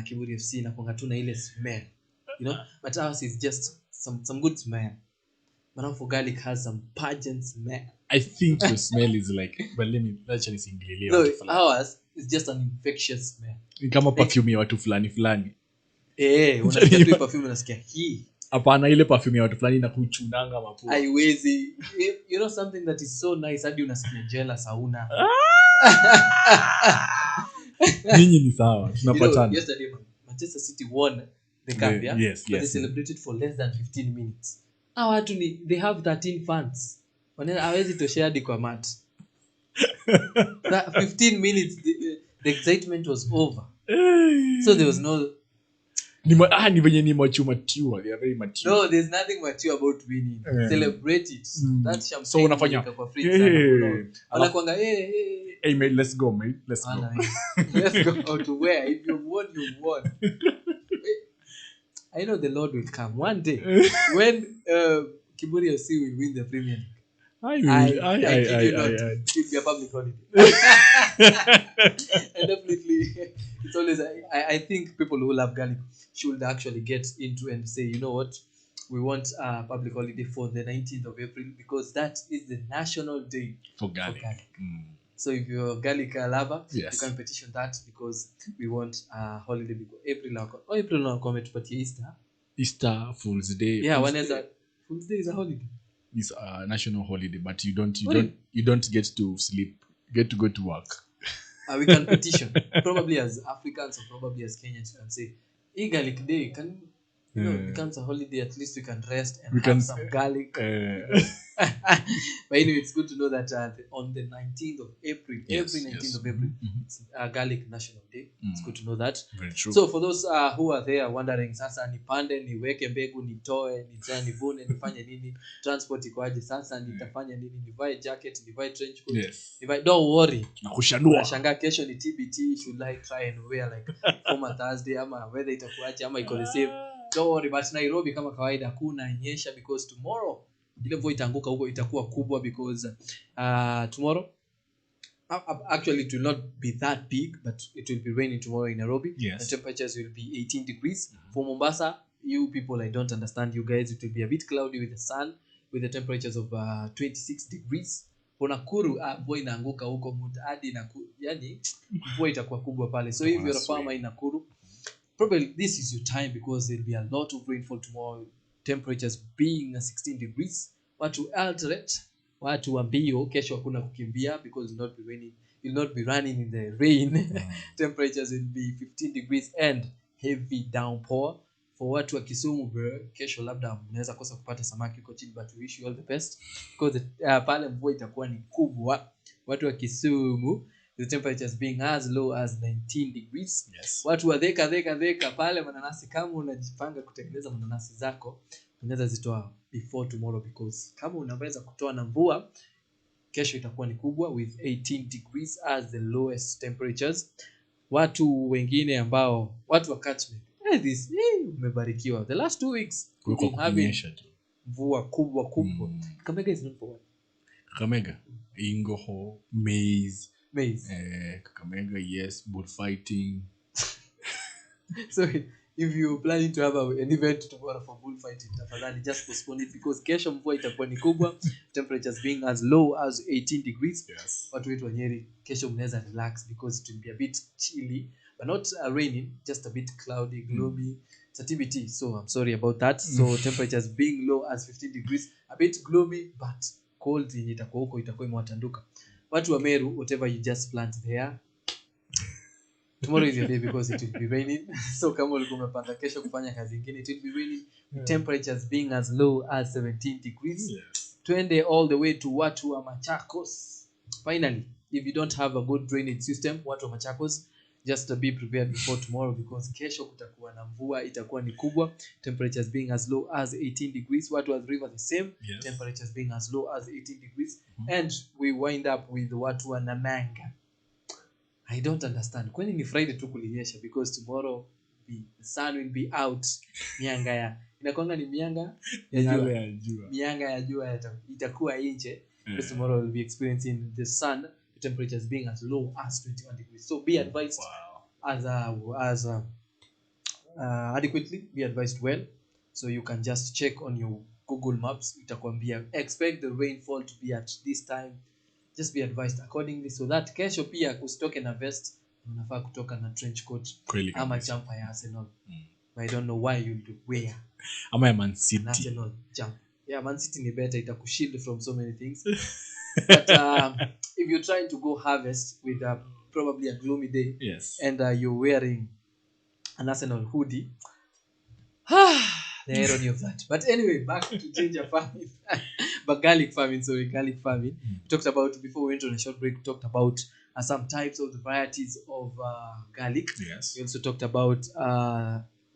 Kiburi FC, nakuanga tu na ile smell. You know, but ours is just some good smell. But for garlic has some pungent smell. I think your smell is like, but let me actually singililia. No, ours is just an infectious smell. Ni kama perfume ya watu fulani. Unasikia tu perfume unasikia hii. Hapana, ile perfume ya watu fulani na kuchunanga mapua. Haiwezi. You know something that is so nice hadi unasikia jealous hauna. Ninyi ni sawa, tunapatana. Yesterday Manchester City won the cup, yeah? Yes. But they celebrated for less than 15 minutes. Hao watu they have 13 fans. Hawezi toshea hadi kwa mat. That 15 minutes the excitement was over. So there was no ni venye ni mature. They are very mature. No, there's nothing mature about winning. Celebrate it. That champagne. So unafanya kwa free sana. Anakuanga hey mate, let's go mate. Let's go. Let's go out to where? If you won, you won. I know the Lord will come one day when Kiburi FC will win the Premier League. It will be a public holiday. And definitely, it's always. I think people who love garlic should actually get into and say, you know what, we want a public holiday for the 19th of April because that is the national day for garlic. So if you're a garlic lover, yes, you can petition that because we want a holiday because April no comment but Easter Fool's Day. Yeah, when is that? Fool's Day is a holiday. It's a national holiday, but you don't get to sleep. You get to go to work. We can petition. Probably as Africans or probably as Kenyans, you can say, garlic day can it becomes a holiday. At least we can rest and have some garlic. But anyway, it's good to know that on the 19th of April, every 19th of April, it's a garlic national day. It's good to know that. Very true. So for those who are there wondering, sasa nipande, niweke mbegu, nitoe, nivune, nifanye nini, transport ikoaje sasa, nitafanya nini, nivae jacket, nivae trench coat. Yes. Don't worry. Nakushanua. Nashangaa kesho ni TBT, should I try and wear like former Thursday ama whether itakuaje ama iko the same. Don't worry, but Nairobi kama kawaida hakuna nyesha because tomorrow ile mvua itaanguka huko itakuwa kubwa because tomorrow actually it will not be that big but it will be raining tomorrow in Nairobi. Yes. The temperatures will be 18 degrees. For Mombasa, you people, I don't understand you guys, it will be a bit cloudy with the sun with the temperatures of 26 degrees. For Nakuru, mvua inaanguka huko hadi yani mvua itakuwa kubwa pale. So if you're a farmer in Nakuru, probably this is your time because there'll be a lot of rainfall tomorrow. Temperatures being 16 degrees. Watu alterate, watu ambio kesho hakuna kukimbia because you'll not be running in the rain. Temperatures will be 15 degrees and heavy downpour. For watu wa Kisumu, kesho labda mnaweza kosa kupata samaki huko chini, but we wish you all the best because pale mvua itakuwa ni kubwa. Watu wa Kisumu, the temperatures being as low as 19 degrees. Yes. Watu wa dheka pale mananasi, kama unajipanga kutengeneza mananasi zako, unaweza zitoa before tomorrow because kama unaweza kutoa na mvua, kesho itakuwa ni kubwa with 18 degrees as the lowest temperatures. Watu wengine ambao watu wa catchment, umebarikiwa. The last 2 weeks we've been having mvua kubwa. Kakamega is known for what? Kakamega, Ingoho, maize. Kakamega, yes, bullfighting. So if you planning to have an event tomorrow for bullfighting, tafadhali just postpone it because kesho mvua itakuwa ni kubwa. Temperatures being as low as 18 degrees. Yes. Watu wetu wa Nyeri, kesho mnaweza relax because it will be a bit chilly but not raining, just a bit cloudy, gloomy. It's a TBT, so I'm sorry about that. So temperatures being low as 15 degrees, a bit gloomy but cold yenye itakuwa huko itakuwa imewatanduka. Watu wa Meru, whatever you just plant there, tomorrow is your day because it will be raining. So kama ulikuwa umepanga kesho kufanya kazi nyingine, it will be raining. Temperatures being as low as 17 degrees. Yes. Twende all the way to watu wa Machakos. Finally, if you don't have a good drainage system, watu wa Machakos, just be prepared before tomorrow because kesho kutakuwa na mvua, itakuwa ni kubwa. Temperatures being as low as 18 degrees. Watu wa River the same. Yes. Temperatures being as low as 18 degrees. And we wind up with watu wa Namanga. I don't understand. Kwani ni Friday tu kulinyesha because tomorrow be, the sun will be out. Mianga ya inakwanga ni mianga ya jua. Mianga ya jua itakuwa nje. Because tomorrow we'll be experiencing the sun, the temperatures being as low as 21 degrees. So be advised adequately, be advised well. So you can just check on your Google Maps. Itakwambia expect the rainfall to be at this time. Just be advised accordingly, so that kesho pia usitoke na vest, unafaa kutoka na trench coat ama jumper ya Arsenal. But I don't know why you do wear ama ya Man City Arsenal jumper. Yeah, Man City ni better, itakushield from so many things. But if you're trying to go harvest with probably a gloomy day, yes, and you're wearing an Arsenal hoodie, the irony of that. But anyway, back to ginger farming. But garlic farming. We talked about, before we went on a short break, we talked about some types of the varieties of garlic. Yes. We also talked about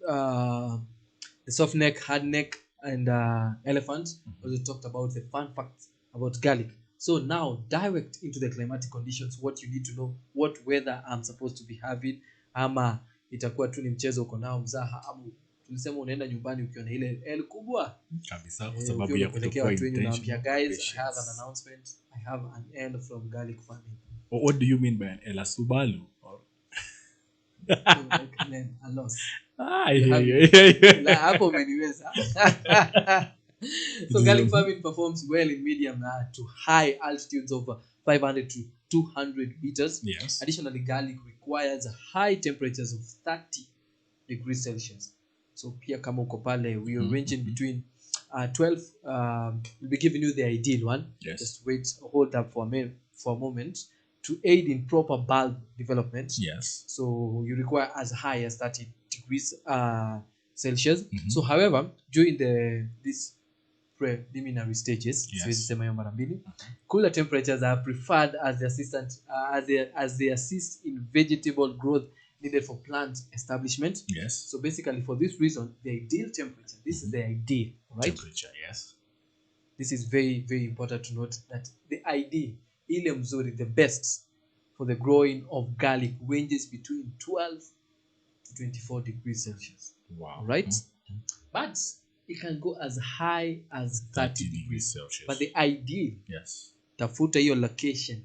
the soft neck, hard neck, and elephant. We also talked about the fun facts about garlic. So now, direct into the climatic conditions, what you need to know, what weather I'm supposed to be having, ama itakuwa tu ni mchezo uko nao mzaha, ama tulisema unaenda nyumbani ukiona ile L kubwa kabisa kwa sababu ya kutokuwa intentional. Guys, I have an announcement. I have an L from garlic farming. What do you mean by an L? A Subaru? Or a loss. Hapo umeniweza. So garlic farming performs well in medium to high altitudes of 500 to 200 meters. Yes. Additionally, garlic requires high temperatures of 30 degrees Celsius. So pia kama uko pale, we are ranging between 12, we'll be giving you the ideal one. Yes. Just hold up for a moment, to aid in proper bulb development. Yes. So you require as high as 30 degrees Celsius. So however, during these preliminary stages, yes, cooler temperatures are preferred as the assistant as they assist in vegetable growth needed for plant establishment. Yes. So basically, for this reason, the ideal temperature, this is the ideal, right? Temperature, yes. This is very, very important to note, that the ideal, ile mzuri, the best for the growing of garlic ranges between 12 to 24 degrees Celsius. Wow. Right? But it can go as high as 30 degrees Celsius. But the ideal, yes, tafuta hiyo location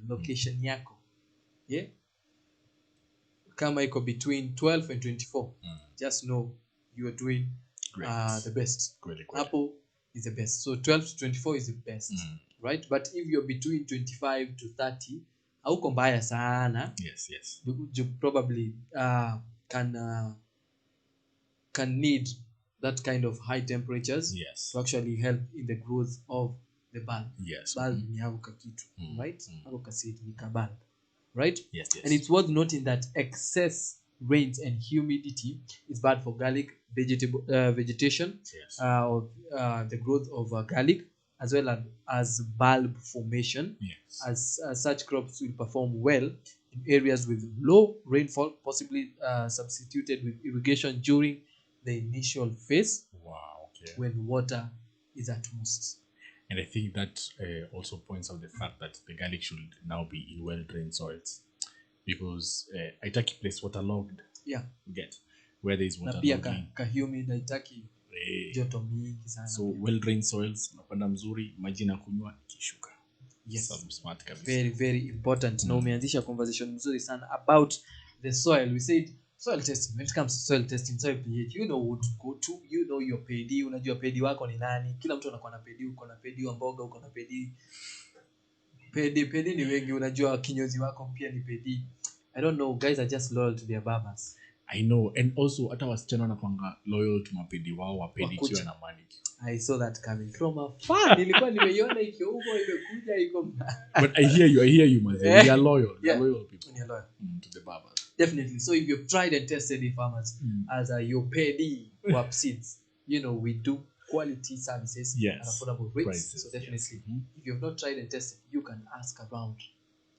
yako. Yeah? Kama iko between 12 and 24, just know you are doing the best. Apple is the best. So 12 to 24 is the best, right? But if you're between 25 to 30, hauko mbaya sana. Yes, yes. You probably can need that kind of high temperatures, yes, to actually help in the growth of the bulb. Yes. Bulb ni hako kakitu, right? Hako kasidi ni kabulb. Right? Yes, yes. And it's worth noting that excess rains and humidity is bad for garlic vegetation, yes, of the growth of garlic, as well as bulb formation. Yes. As such crops will perform well in areas with low rainfall, possibly substituted with irrigation during the initial phase. Wow, okay. When water is at most. And I think that also points out the fact that the garlic should now be in well-drained soils, because haitaki place waterlogged. Yeah. Get where there is water. Na pia ka humid, haitaki joto mingi sana. So well-drained soils, unapanda mzuri, maji na kunywa ikishuka. Yes. Some smart kabisa. Very, very important. Na umeanzisha conversation mzuri sana about the soil. We said soil testing. When it comes to soil testing, soil pH, you know what to go to. You know your PD. Unajua PD wako ni nani. Kila mtu anakuwa na PD. Uko na PD wa mboga, uko na PD. PD ni wengi. Unajua kinyozi wako pia ni PD. I don't know. Guys are just loyal to their barbers. I know. And also, hata wasichana wanakuanga loyal to mapedi wao wa pedicure na manicure. I saw that coming from afar. Nilikuwa nimeiona ikiwa huko imekuja iko. But I hear you, man. We are loyal. Yeah. Loyal people. We are loyal To the barbers. Definitely. So if you've tried and tested the farmers as your pedi WAP seeds, you know we do quality services at affordable rates. Prices, so definitely, if you've not tried and tested, you can ask around.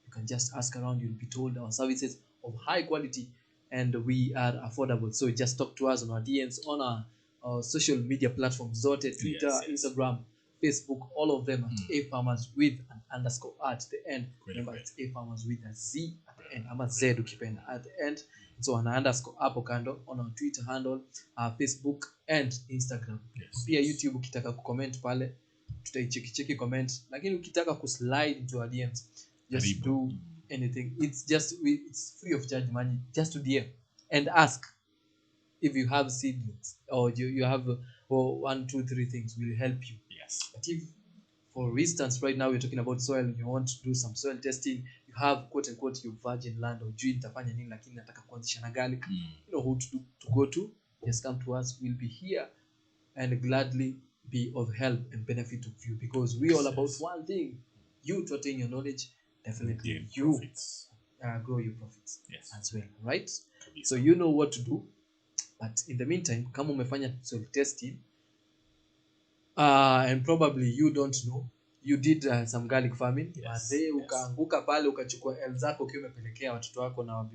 You can just ask around. You'll be told our services of high quality and we are affordable. So just talk to us on our DMs, on our social media platforms, Twitter, Instagram, Facebook, all of them at A Farmers with an _ at the end. Remember, it's A Farmers with a Z at the end. end, ama Z ukipenda at the end. So ana underscore hapo kando on our Twitter handle, Facebook and Instagram. Pia YouTube ukitaka kucomment pale tutaicheki comment, lakini ukitaka kuslide into our DMs just do anything. It's free of charge money, just to DM and ask if you have seedlings or you have 1, 2, 3 things will help you. Yes. But if for instance right now we're talking about soil and you want to do some soil testing, you have quote unquote your virgin land or jui nitafanya nini lakini nataka kuanzisha na garlic, you know who to go to, just come to us. We'll be here and gladly be of help and benefit of you, because we all about one thing, you to attain your knowledge, definitely you grow your profits as well, right? So you know what to do. But in the meantime, kama umefanya soil testing and probably you don't know, you did some garlic farming, ukaanguka pale ukachukua L zako ukiwa umepelekea watoto wako na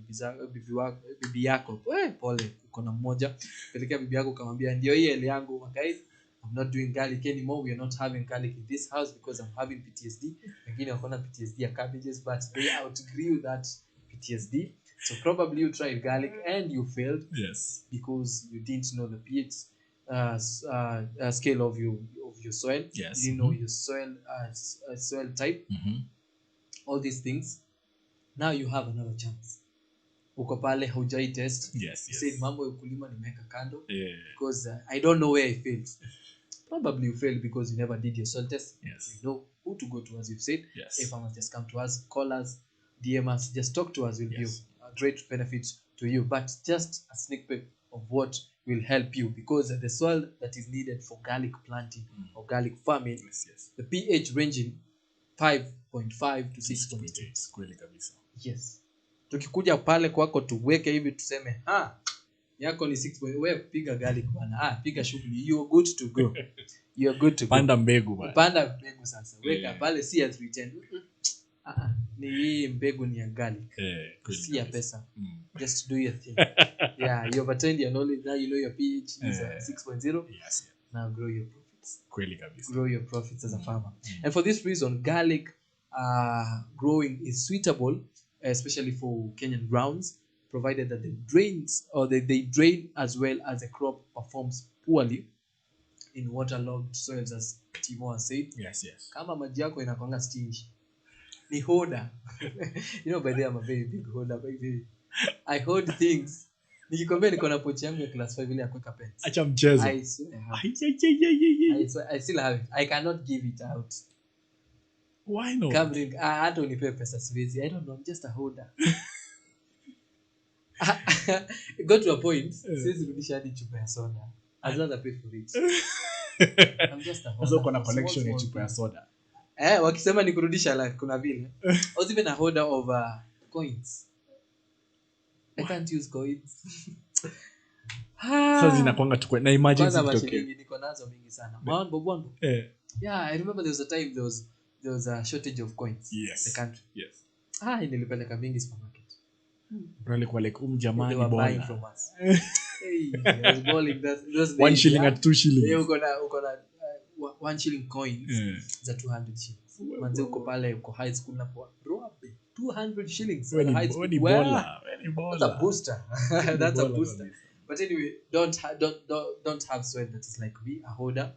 bibi yako, pole uko na mmoja, pelekea bibi yako ukamwambia ndio hii L yangu, guys, I'm not doing garlic anymore, we are not having garlic in this house because I'm having PTSD. Wengine wako na PTSD ya cabbages, but they outgrew that PTSD. So probably you tried garlic and you failed, because you didn't know the pH scale of your soil. You didn't know your soil type. All these things. Now you have another chance. Uko pale hujai test. You said mambo ya ukulima nimeweka kando because I don't know where I failed. Probably you failed because you never did your soil test. You know who to go to, as you've said. If I must just come to us, call us, DM us, just talk to us. Will be a great benefit to you. But just a sneak peek of what will help you, because the soil that is needed for garlic planting or garlic farming, the pH ranging 5.5 to 6.8. Kweli kabisa. Yes. Tukikuja pale kwako tuweke hivi tuseme yako ni 6. Wewe piga garlic bwana. Piga shughuli. You are good to go. You are good to go. Panda mbegu bwana. Panda mbegu sasa. Weka pale si ya 310. Ni hii mbegu ni ya garlic. Si ya pesa. Just do your thing. You have attained your knowledge. Now you know your pH is 6.0. Now grow your profits. Kweli kabisa. Grow your profits as a farmer. And for this reason, garlic growing is suitable, especially for Kenyan grounds, provided that they drain as well as the crop performs poorly in waterlogged soils, as Timo has said. Kama maji yako inakwanga stingy, ni hoarder. You know, by the way, I'm a very big hoarder. I hoard things. Nikikwambia niko na pochi yangu ya class 5 ile ya kuweka pens. Acha mchezo. I still have it. I cannot give it out. Why not? Hata unipe pesa siwezi. I don't know, I'm just a hoarder. It got to a point, siwezi rudisha hadi chupa ya soda. I'd rather pay for it. I'm just a hoarder. Sasa uko na collection ya chupa ya soda. Wakisema ni kurudisha kuna vile. I was even a hoarder of coins. I can't use coins. Sasa zinakwanga tu na imagine zitokee. Niko nazo mingi sana. Maana bobwangu. I remember there was a time there was a shortage of coins in the country. Nilipeleka mingi supermarket. Really kwa like jamani ball. Buying from us. I was balling those 1 shilling at 2 shillings. Uko na 1 shilling coins za 200 shillings. Manze uko pale uko high school na kwa 200 shillings at high school. That's a booster. That's a booster. But anyway, don't have soil that is like me, a hoarder.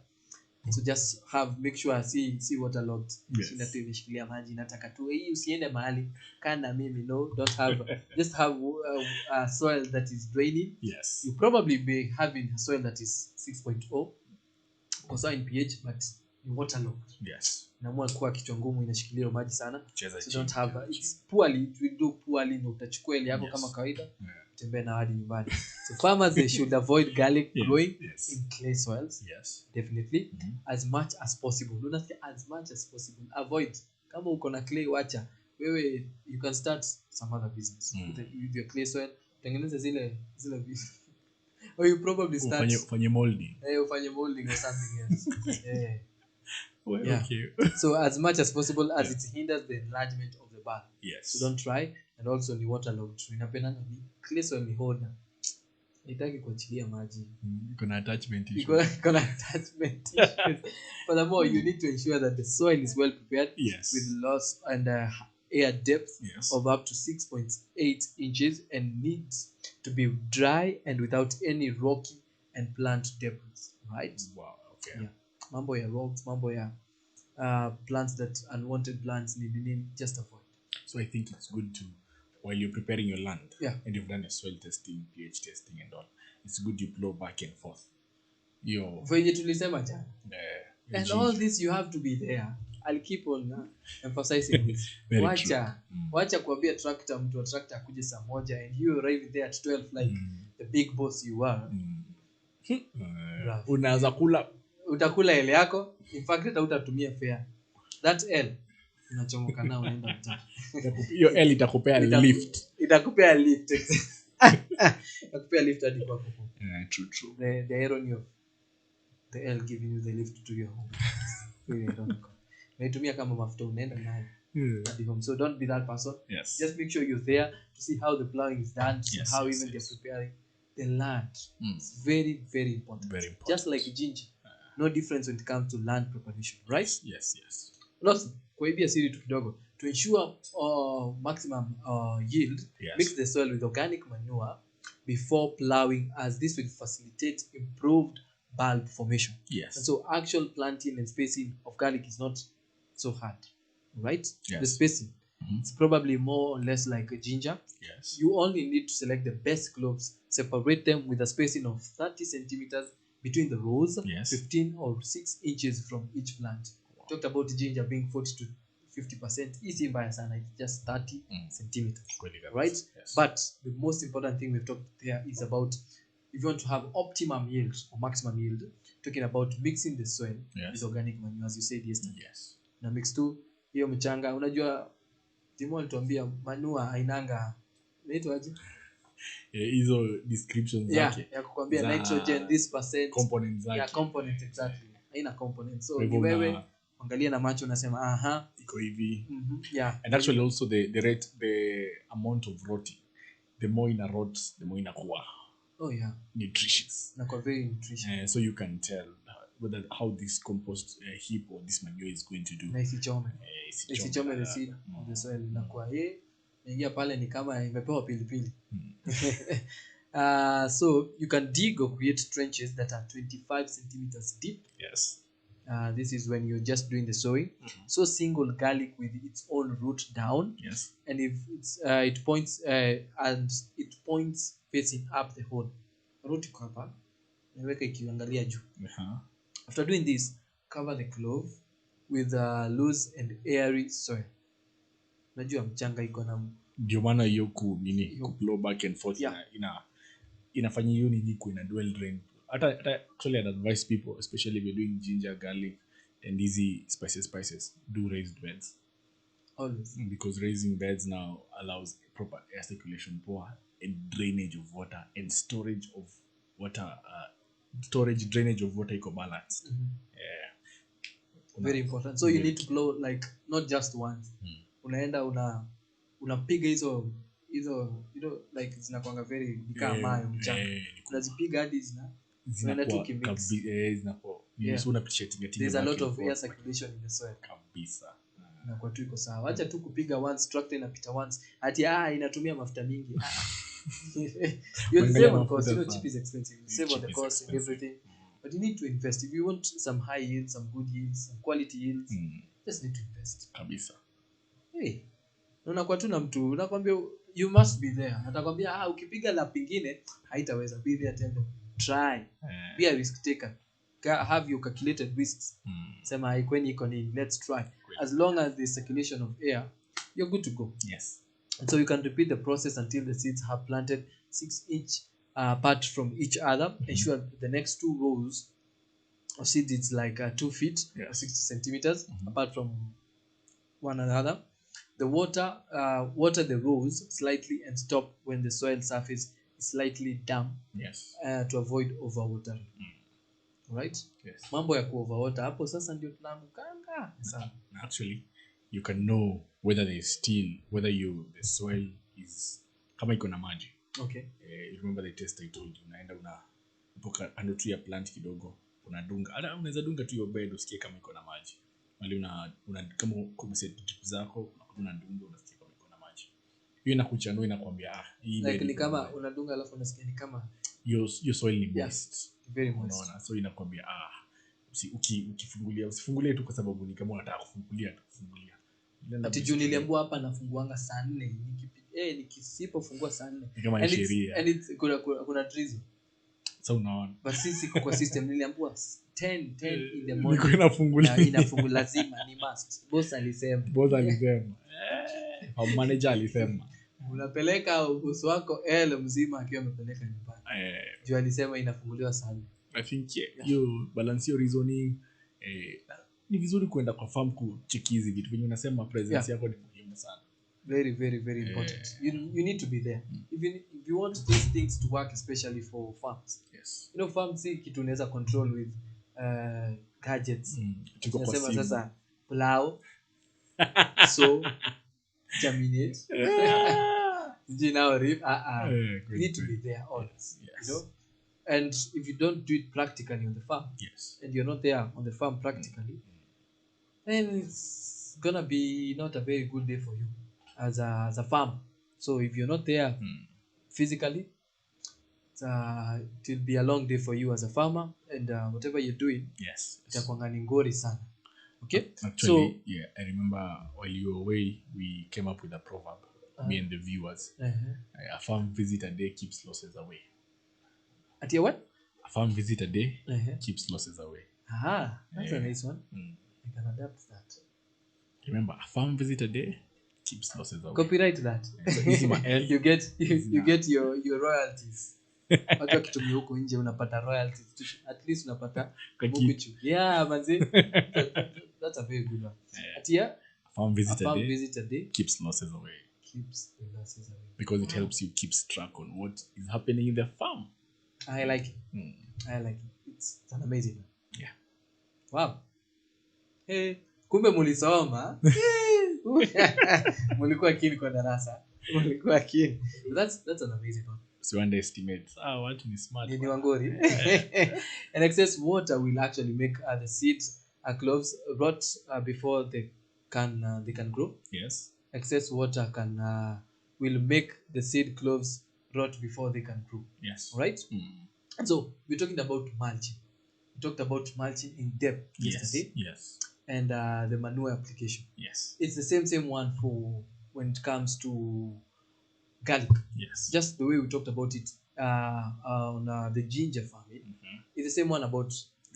So just make sure see waterlogged. Shinda tu imeshikilia maji, nataka tu hii usiende mahali kana mimi, no, don't have just have a soil that is draining. You probably be having a soil that is 6.0 also in pH, but in waterlogged. Naamua kuwa kichwa ngumu inashikilia maji sana. So don't have it's poorly, it will do poorly, na utachukua ile yako kama kawaida tembea na hadi nyumbani. So farmers, they should avoid garlic growing in clay soils. Definitely. As much as possible. Unasikia, as much as possible. Avoid. Kama uko na clay, wacha. Wewe, you can start some other business with your clay soil. Tengeneza zile or you probably start ufanye molding. Ufanye molding or something else. So as much as possible, as it hinders the enlargement of the bulb. So don't try. And also ni waterlogged. Inapenda ni clay soil ni hoarder. Itaki kuachilia maji. Kuna attachment issues. Furthermore, you need to ensure that the soil is well prepared with loss and air depth Yes. of up to 6.8 inches and needs to be dry and without any rocky and plant debris, right? Wow. Okay. Yeah. Mambo ya rocks, mambo ya plants that unwanted plants need just avoid. So I think it's good to, while you're preparing your land, Yeah. and you've done a soil testing, pH testing, and all, it's good you plow back and forth. Your Venye tulisema jana. your And ginger. all this you have to be there. I'll keep on emphasizing this. Very Wacha kuambia tractor mtu wa tractor akuje saa moja and you arrive there at 12 like the big boss you are. Rough. Unaanza kula Utakula L yako, in fact hata utatumia fare. That L unachomoka nao unaenda mtaa. hiyo L itakupea lift. Itakupea lift. Itakupea lift hadi kwako. True. The irony of the L giving you the lift to your home. Really ironical. Unaitumia kama mafuta unaenda nayo hadi home. So don't be that person. Yes. Just make sure you're there to see how the plowing is done, to see Yes, how yes, even yes. they're preparing the land. It's very, very important. Very important. Just like ginger. No difference when it comes to land preparation, right? Yes. Also, kuibia siri tu kidogo. To ensure maximum yield, Yes. mix the soil with organic manure before plowing, as this will facilitate improved bulb formation. Yes. And so actual planting and spacing of garlic is not so hard, right? Yes. The spacing, it's probably more or less like a ginger. Yes. You only need to select the best cloves, separate them with a spacing of 30 centimeters between the rows, Yes. 15 or 6 inches from each plant. Talked about ginger being 40 to 50%. Easy mbaya sana, it's just 30 centimeters, right? Yes. But the most important thing we've talked there is about if you want to have optimum yield or maximum yield, talking about mixing the soil Yes. with organic manure, as you said yesterday. Yes. Na mix tu hiyo mchanga. Unajua Timo alituambia manure hainanga inaitwaje? Hizo descriptions zake. Ya kukwambia za nitrogen this percent. components zake. Yeah, component exactly. Haina component. So Kwa ni hivyo wewe angalia na macho unasema aha. iko hivi. Yeah. And actually also the amount of rotting, the more ina rot, the more inakuwa Oh yeah. nutritious. Na kwa very nutritious. So you can tell whether how this compost heap or this manure is going to do. Na isichome. Isichome the seed of the soil. Na kwa ingia pale ni kama imepewa pilipili. So you can dig or create trenches that are 25 centimeters deep. Yes. This is when you're just doing the sowing. So single garlic with its own root down. Yes. And if it points facing up the hole. Root iko hapa. Niweka ikiangalia juu. After doing this, cover the clove with loose and airy soil. Unajua mchanga iko na Ndio maana hiyo ku blow back and forth. Yeah. Inafanya hiyo nini ina dual drain. Hata actually I'd advise people, especially if you're doing ginger, garlic and easy spices, do raised beds. always. Because raising beds now allows proper air circulation, poor and drainage of water and storage of water. Drainage of water iko balanced. Yeah. Very important. So you need to blow like not just once. Unaenda unapiga hizo like zinakuanga very mayo mchanga. Unazipiga hadi zinaenda tu kimix. So unapitisha There's a lot of air circulation in the soil. Kabisa. Na kwa tu iko sawa. Acha tu kupiga once, tractor inapita once. Ati inatumia mafuta mingi. You save on cost. Cheap is expensive. You save on the cost and everything. But you need to invest. If you want some high yields, some good yields, some quality yields, just need to invest. Kabisa. Hey. Unakuwa tu na mtu, unakwambia you must be there. Atakwambia ukipiga la pingine haitaweza. Be there, tell them. Try. Be a risk taker. Have your calculated risks. Sema haikweni iko nini. Let's try. As long as there's circulation of air, you're good to go. Yes. And so you can repeat the process until the seeds have planted 6 inch apart from each other. Ensure the next 2 rows of seeds it's like 2 feet or 60 centimeters apart from one another. The water the rows slightly and stop when the soil surface is slightly damp. Yes. To avoid overwatering. Right? Yes. Mambo ya kuoverwater hapo sasa ndio tunaangukanga sana. Actually, you can know whether the soil is kama iko na maji. Okay. You remember the test I told you, unaenda unapoka anotu ya plant kidogo, unadunga. Hata unaweza dunga tu your bed usikie kama iko na maji. Wali una kama set drip zako, unadunga unasikia kama iko na maji. Hiyo inakuchanua inakwambia hii like ni kama unadunga alafu unasikia ni kama your soil ni moist. Very moist. Unaona, so inakwambia ukifungulia usifungulie tu kwa sababu ni kama unataka kufungulia. Ati juu niliambiwa hapa nafunguanga saa 4 nikisipofungua saa 4 kama sheria and it's kuna treason. So unaona, but sisi kwa system niliambiwa 10 in the morning niko inafungulia lazima ni must. Boss alisema au manager alisema unapeleka uso wako mzima akiwa amepeleka nyumbani. Juu alisema inafunguliwa sana. I think you balance your reasoning. Ni vizuri kwenda kwa farm kucheki hizi vitu venye unasema presence yako ni muhimu sana. Very very very important. You need to be there. Even if you want these things to work, especially for farms. Yes. You know, farms si kitu unaweza control with gadgets. Tunasema sasa plow so germinate. You need to be there always. Yes. You know, and if you don't do it practically on the farm, and you're not there on the farm practically, then it's gonna be not a very good day for you as a farmer. So if you're not there physically, it will be a long day for you as a farmer, and whatever you're doing, itakuwa ni ngori sana. Okay. Actually, I remember while you were away, we came up with a proverb. Me and the viewers. A farm visit a day keeps losses away. At your what? A farm visit a day keeps losses away. That's a nice one. I can adapt that. Remember, a farm visit a day keeps losses away. Copyright that. You get your royalties. Watu wakitumia huko nje unapata royalties. At least unapata mukuchu. Manzi. That's a very good one. A farm visit a day keeps losses away. Keeps the losses away. Because it helps you keep track on what is happening in the farm. I like it. I like it. It's an amazing one. Yeah. Wow. Hey, kumbe mulisoma. Mulikuwa keen kwa darasa. Mulikuwa keen. That's an amazing one. So underestimate. Watu ni smart. Ni wangori. And excess water will actually make the seeds cloves rot before they can grow. Yes. Excess water will make the seed cloves rot before they can grow. Yes. Right? So we're talking about mulching. We talked about mulching in depth yesterday. Yes. And the manure application. Yes. It's the same one for when it comes to garlic. Yes. Just the way we talked about it on the ginger farming. It's the same one about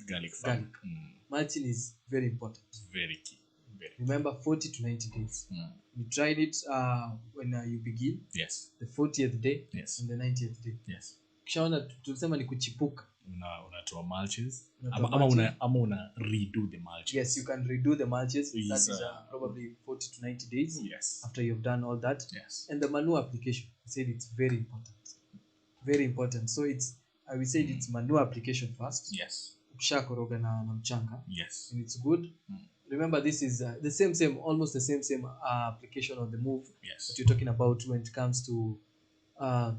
garlic. Mulching is very important. Very key. Remember, 40 to 90 days. We tried it when you begin. Yes. The 40th day. Yes. And the 90th day. Yes. Kishaona tulisema ni kuchipuka. Unatoa mulches. Ama una redo the mulches. Yes, you can redo the mulches. That is probably 40 to 90 days. Yes. After you've done all that. Yes. And the manure application, I said it's very important. Very important. So we said it's manure application first. Yes. Ukishakoroga na mchanga. Yes. And it's good. Remember, this is the same, almost the same application on the move that you're talking about when it comes to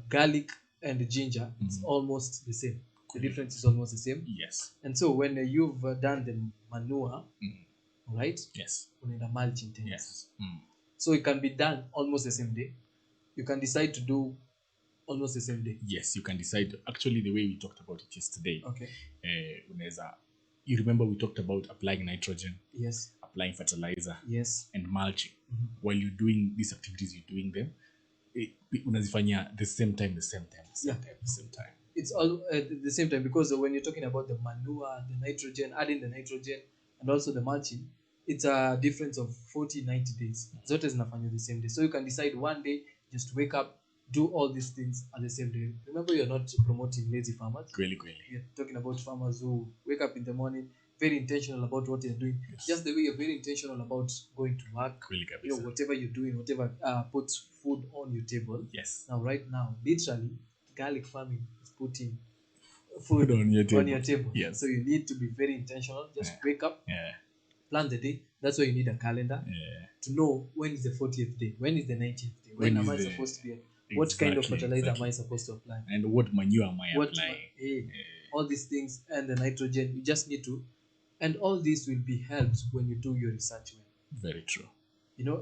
garlic and ginger. It's almost the same. The difference is almost the same. Yes. And so when you've done the manure, right? Yes. Unaenda mulching tena. Yes. So it can be done almost the same day. You can decide to do almost the same day. Yes, you can decide. Actually, the way we talked about it yesterday. Okay. You remember we talked about applying nitrogen. Yes. Applying fertilizer. Yes. And mulching. While you're doing these activities, you're doing them. Unazifanya the same time. It's all at the same time, because when you're talking about the manure, the nitrogen, adding the nitrogen, and also the mulching, it's a difference of 40-90 days. Zote zinafanywa the same day. So you can decide one day, just wake up, do all these things at the same day. Remember, you're not promoting lazy farmers. Really. You're talking about farmers who wake up in the morning, very intentional about what they're doing. Yes. Just the way you're very intentional about going to work. Really, whatever you're doing, whatever puts food on your table. Yes. Now, right now, literally, garlic farming is putting food on your table. Yes. So you need to be very intentional. Just wake up, plan the day. That's why you need a calendar to know when is the 40th day, when is the 90th day, when am I supposed to be, what kind of fertilizer am I supposed to apply, and what manure am I applying. All these things, and the nitrogen, you just need to, and all this will be helped when you do your research well. Very true.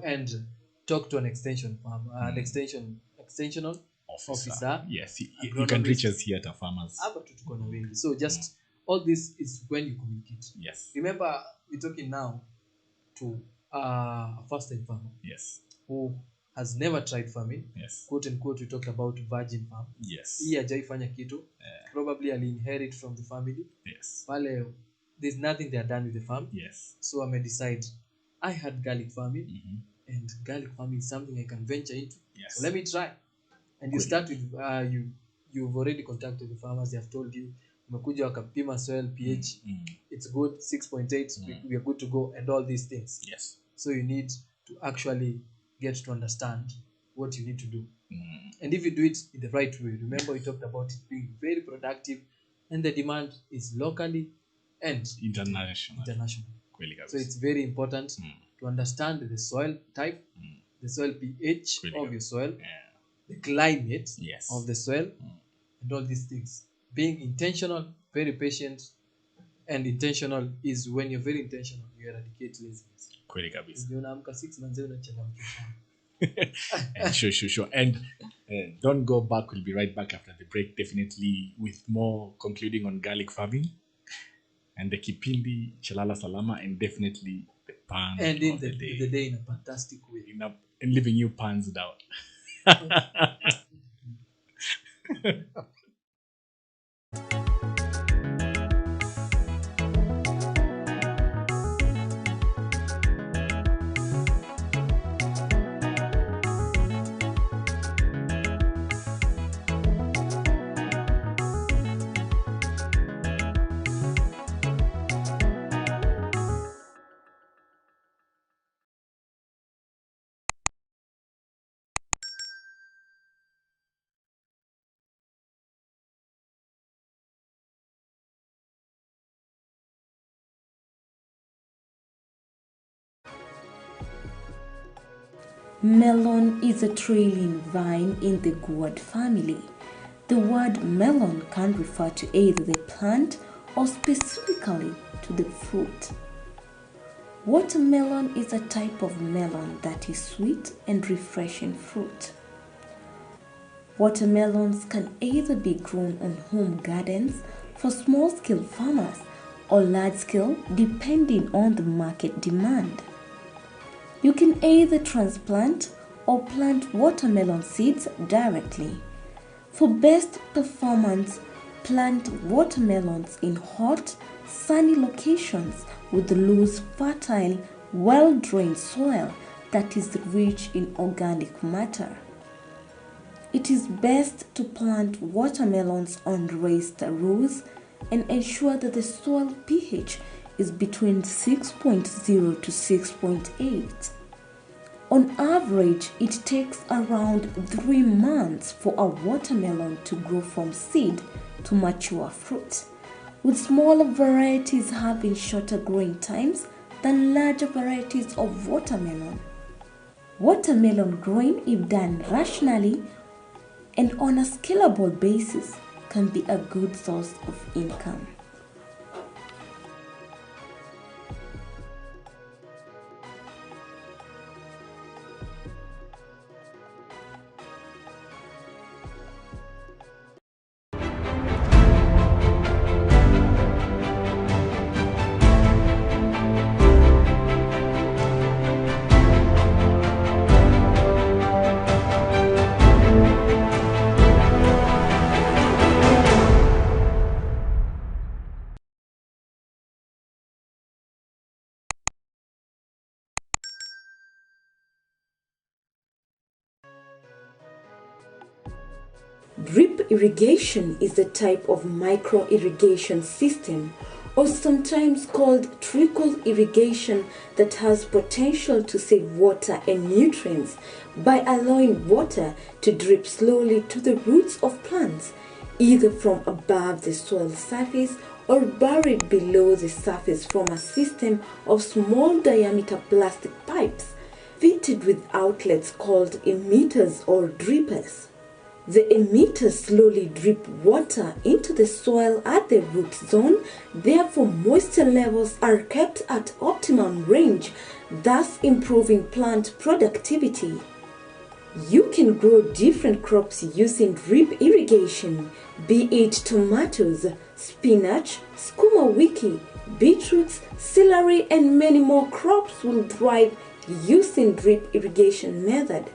And talk to an extension farm, an extensional officer. Yes, you can reach us here at farmers. So just all this is when you communicate. Yes. Remember, we're talking now to a first-time farmer. Yes. Who has never tried farming. Yes. Quote unquote, we talked about virgin farm. Yes. Hii hajaifanya kitu. Probably I'll inherit from the family. Yes. Pale, there's nothing they are done with the farm. Yes. So I may decide, I had garlic farming, and garlic farming is something I can venture into. Yes. So let me try. And you start with you've already contacted the farmers. They have told you, umekuja wakapima soil pH, it's good, 6.8, we are good to go, and all these things. Yes. So you need to actually get to understand what you need to do. And if you do it in the right way, remember we talked about it being very productive, and the demand is locally and international. So it's very important to understand the soil type, the soil pH of your soil, the climate of the soil, and all these things. Being intentional, very patient, and intentional is when you're very intentional, you eradicate laziness. Sure. And don't go back. We'll be right back after the break, definitely with more concluding on garlic farming and the kipindi Chalala Salama, and definitely the pan and the day in a fantastic way. And leaving you pans down. Melon is a trailing vine in the gourd family. The word melon can refer to either the plant or specifically to the fruit. Watermelon is a type of melon that is sweet and refreshing fruit. Watermelons can either be grown on home gardens for small-scale farmers or large-scale depending on the market demand. You can either transplant or plant watermelon seeds directly. For best performance, plant watermelons in hot, sunny locations with loose, fertile, well-drained soil that is rich in organic matter. It is best to plant watermelons on raised rows and ensure that the soil pH is between 6.0 to 6.8. On average, it takes around 3 months for a watermelon to grow from seed to mature fruit, with smaller varieties having shorter growing times than larger varieties of watermelon. Watermelon growing, if done rationally and on a scalable basis, can be a good source of income. Drip irrigation is a type of micro-irrigation system, or sometimes called trickle irrigation, that has potential to save water and nutrients by allowing water to drip slowly to the roots of plants, either from above the soil surface or buried below the surface from a system of small diameter plastic pipes fitted with outlets called emitters or drippers. The emitters slowly drip water into the soil at the root zone, therefore moisture levels are kept at optimum range thus improving plant productivity. You can grow different crops using drip irrigation, be it tomatoes, spinach, skuma wiki, beetroots, celery, and many more crops will thrive using drip irrigation method.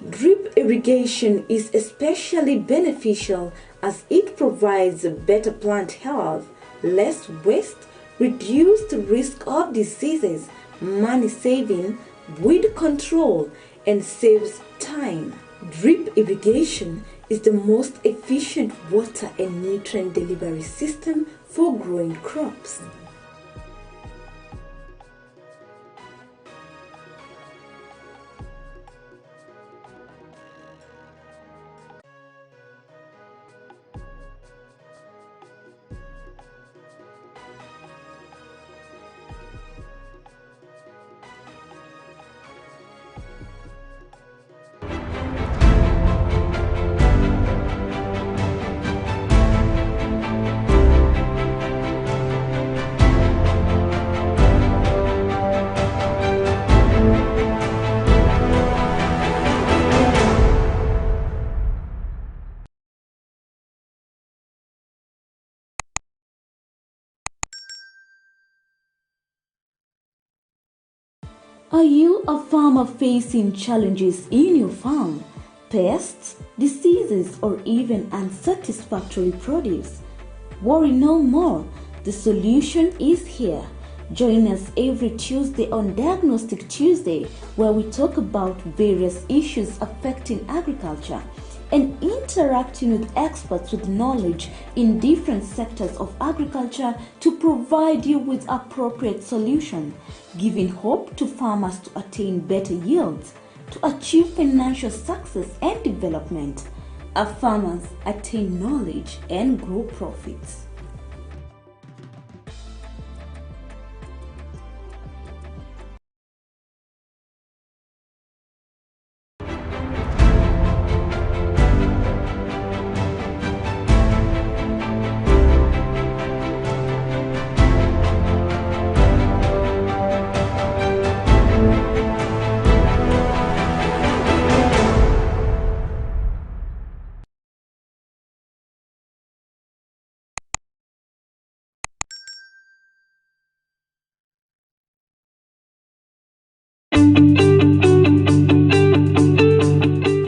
Drip irrigation is especially beneficial as it provides better plant health, less waste, reduced risk of diseases, money saving, weed control, and saves time. Drip irrigation is the most efficient water and nutrient delivery system for growing crops. Are you a farmer facing challenges in your farm? Pests, diseases, or even unsatisfactory produce? Worry no more. The solution is here. Join us every Tuesday on Diagnostic Tuesday, where we talk about various issues affecting agriculture and interacting with experts with knowledge in different sectors of agriculture to provide you with appropriate solutions, giving hope to farmers to attain better yields, to achieve financial success and development. Our farmers attain knowledge and grow profits.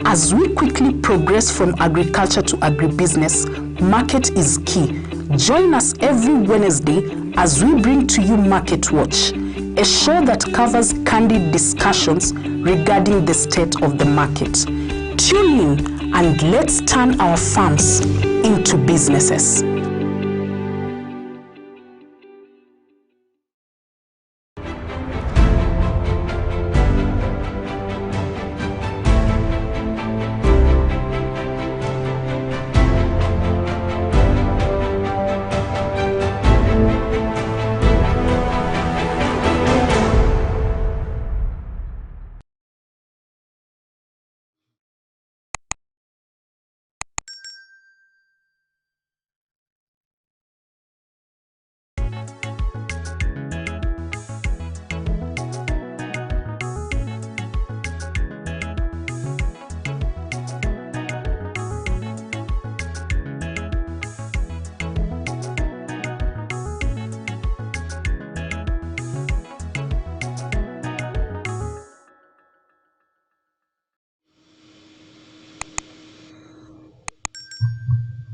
As we quickly progress from agriculture to agribusiness, market is key. Join us every Wednesday as we bring to you Market Watch, a show that covers candid discussions regarding the state of the market. Tune in and let's turn our farms into businesses.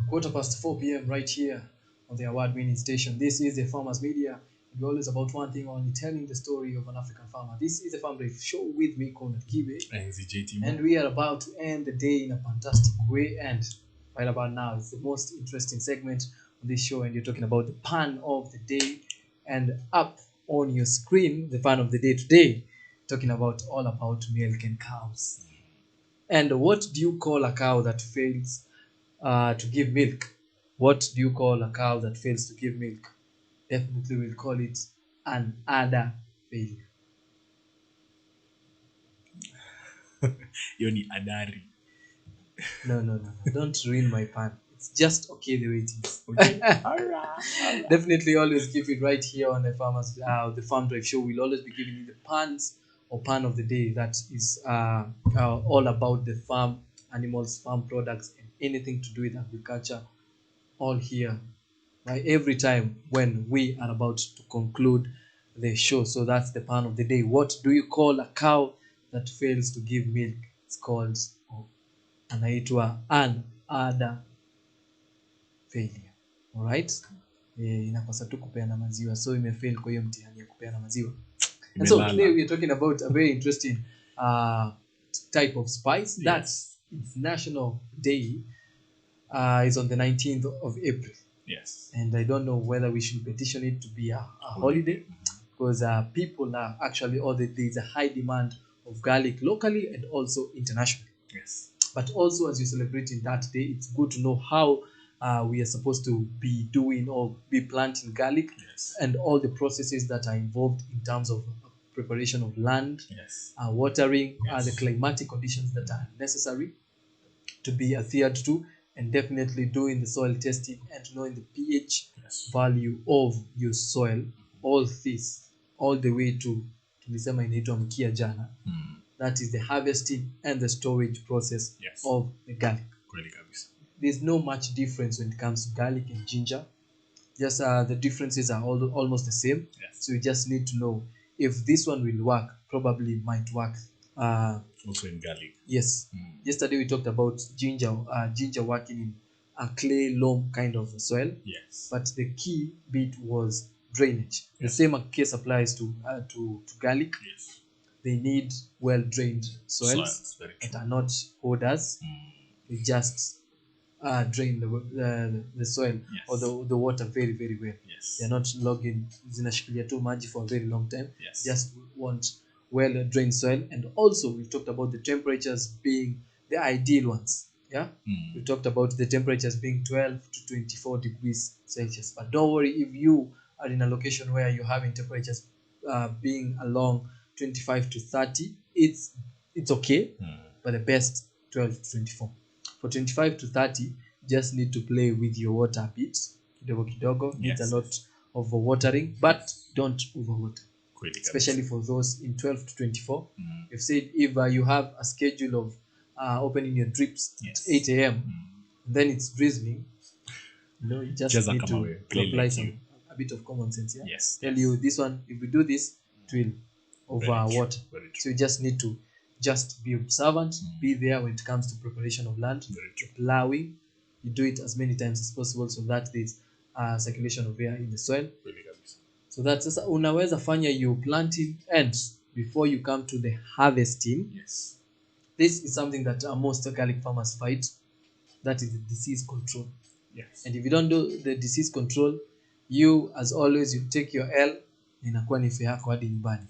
Quarter past 4 p.m. right here on the award-winning station. This is the Farmers Media. We're always about one thing only, telling the story of an African farmer. This is the Farm Life Show with me, Conrad Kibe. And we are about to end the day in a fantastic way. And right about now, it's the most interesting segment on this show. And you're talking about the pan of the day. And up on your screen, the pan of the day today, talking about all about milk and cows. And what do you call a cow that fails to give milk? What do you call a cow that fails to give milk? Definitely we'll call it an udder failure. Hiyo ni adari. No. Don't ruin my pan. it's just okay the way it is. Okay. All right. Definitely always keep it right here on the Farm Drive Show. We'll always be giving you the puns or pun of the day that is all about the farm animals, farm products, and anything to do with agriculture. All here, right? Every time when we are about to conclude the show. So that's the pun of the day. What do you call a cow that fails to give milk? It's called anaitwa an udder failure. Alright? Inakosa tu kupeana maziwa, so imefail kwa hiyo mtihani ya kupeana maziwa. And so today we are talking about a very interesting type of spice. Yes. That's its national day is on the 19th of April. Yes. And I don't know whether we should petition it to be a holiday, because people are actually, there's a high demand of garlic locally and also internationally. Yes. But also, as you're celebrating that day, it's good to know how we are supposed to be doing or be planting garlic. Yes. And all the processes that are involved in terms of preparation of land, yes. Watering, yes. The climatic conditions that are necessary to be adhered to, and definitely doing the soil testing and knowing the pH yes. value of your soil. All this, all the way to tulisema inaitwa mkia jana. That is the harvesting and the storage process yes. of the garlic. There's no much difference when it comes to garlic and ginger. Just the differences are almost the same. Yes. So you just need to know if this one will work, probably might work. Also in garlic. Yes. Yesterday we talked about ginger working in a clay loam kind of soil. Yes. But the key bit was drainage. Yes. The same case applies to garlic. Yes. They need well-drained soils that are not hoarders. They just drain the soil. Yes. Or the water very, very well. Yes. They're not logging zinashikilia tu maji for a very long time. Yes. Just want well-drained soil. And also we've talked about the temperatures being the ideal ones. Yeah, we talked about the temperatures being 12 to 24 degrees Celsius. But don't worry, if you are in a location where you're having temperatures being along 25 to 30, it's okay. But the best 12 to 24. For 25 to 30, just need to play with your water a bit. Kidogo. Needs a lot of watering, but don't overwater. Especially for those in 12 to 24. We've said if you have a schedule of opening your drips at 8 a.m. Then it's drizzling. You just need to apply a bit of common sense. Yeah? Yes. Tell you this one, if we do this, it will overwater. So you just need to just be observant, be there when it comes to preparation of land, plowing. You do it as many times as possible so that there's circulation of air in the soil. So that's unaweza fanya you planting, and before you come to the harvesting. Yes. This is something that most garlic farmers fight. That is the disease control. Yes. And if you don't do the disease control, you, as always, you take your L, inakuwa ni fea yako hadi nyumbani.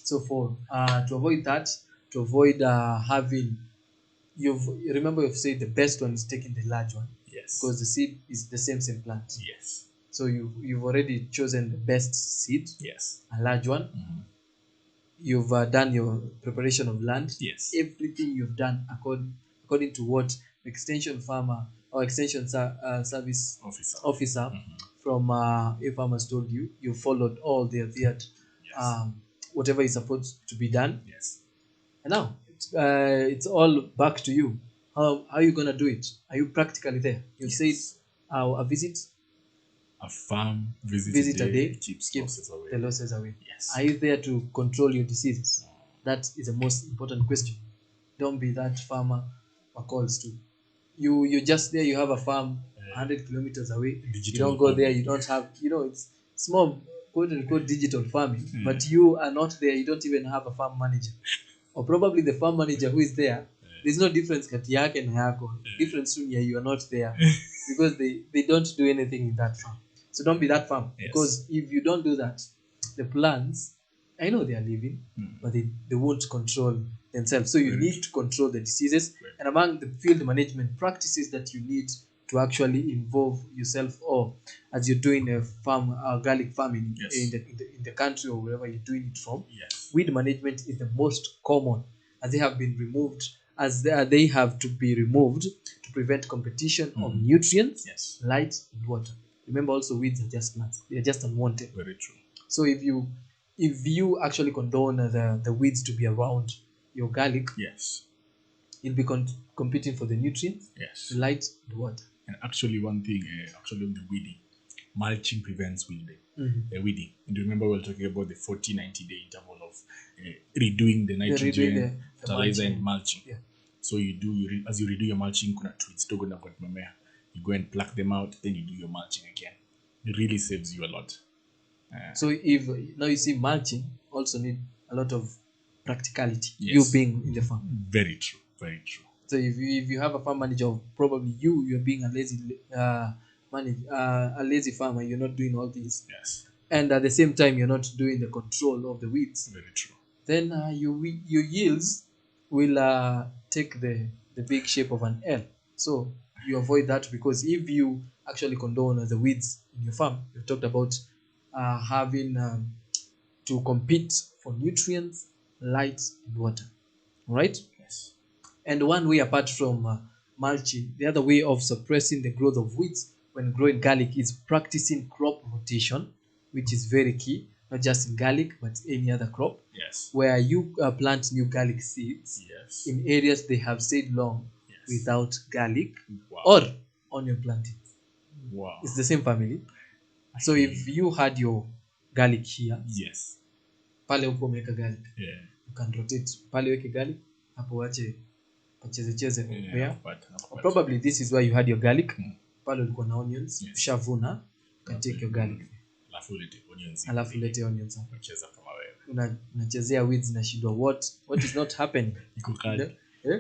So to avoid that, to avoid having, remember you've said the best one is taking the large one. Yes. Because the seed is the same plant. Yes. So you've already chosen the best seed. Yes. A large one. You've done your preparation of land. Yes. Everything you've done according to what the extension farmer or extension service officer from A Farmers told you. You followed all the adhered, whatever is supposed to be done. Yes. And now it's all back to you. How are you gonna do it? Are you practically there? You said a visit. A farm visit a day keeps the losses away. Yes. Are you there to control your diseases? That is the most important question. Don't be that farmer who calls to. You're just there, you have a farm 100 kilometers away. You don't go there, you don't have, it's small, quote unquote, digital farming, but you are not there, you don't even have a farm manager. Or probably the farm manager who is there, there's no difference kati yake na yako. Difference soon you are not there because they don't do anything in that farm. So don't be that farm. Yes. Because if you don't do that, the plants, I know they are living, but they won't control themselves. So you need to control the diseases. And among the field management practices that you need to actually involve yourself, or as you're doing a farm, garlic farming in the country or wherever you're doing it from, weed management is the most common, as they have been removed, as they have to be removed to to prevent competition of nutrients, Yes. light, and water. Remember, also weeds are just plants; they are just unwanted. Very true. So if you actually condone the weeds to be around your garlic, Yes. you'll be competing for the nutrients, Yes. light, and water. And actually, one thing, actually, on the weeding, mulching prevents weeding. Weeding. And remember, we were talking about the 40-90 day interval of redoing the nitrogen, the fertilizer, mulching. and mulching. Yeah. So you do as you redo your mulching, kuna tweets to go na kwa mmea. You go and pluck them out, then you do your mulching again. It really saves you a lot. So if now you see mulching also need a lot of practicality. Yes. You being in the farm. Very true. Very true. So if you have a farm manager, probably you're being a lazy a lazy farmer. You're not doing all these, Yes. and at the same time you're not doing the control of the weeds. Very true. Then your yields will take the big shape of an L. So you avoid that, because if you actually condone the weeds in your farm, you talked about having to compete for nutrients, light, and water, right? Yes. And one way, apart from mulching, the other way of suppressing the growth of weeds when growing garlic is practicing crop rotation, which is very key, not just in garlic, but any other crop, Yes. where you plant new garlic seeds Yes. in areas they have stayed long Yes. without garlic, Wow. or onion planting. Wow. It's the same family. So if you had your garlic here, Yes. pale huko umeweka garlic, Yeah. you can rotate pale weke garlic, hapo wache pacheze where But probably this is where you had your garlic, pale ulikuwa na onions, Yes. ushavuna, you can take your garlic, alafu lete onions. alafu lete onions hapo. Unacheza kama wewe. Unachezea weeds na shindwa what is not happening. Iko kali.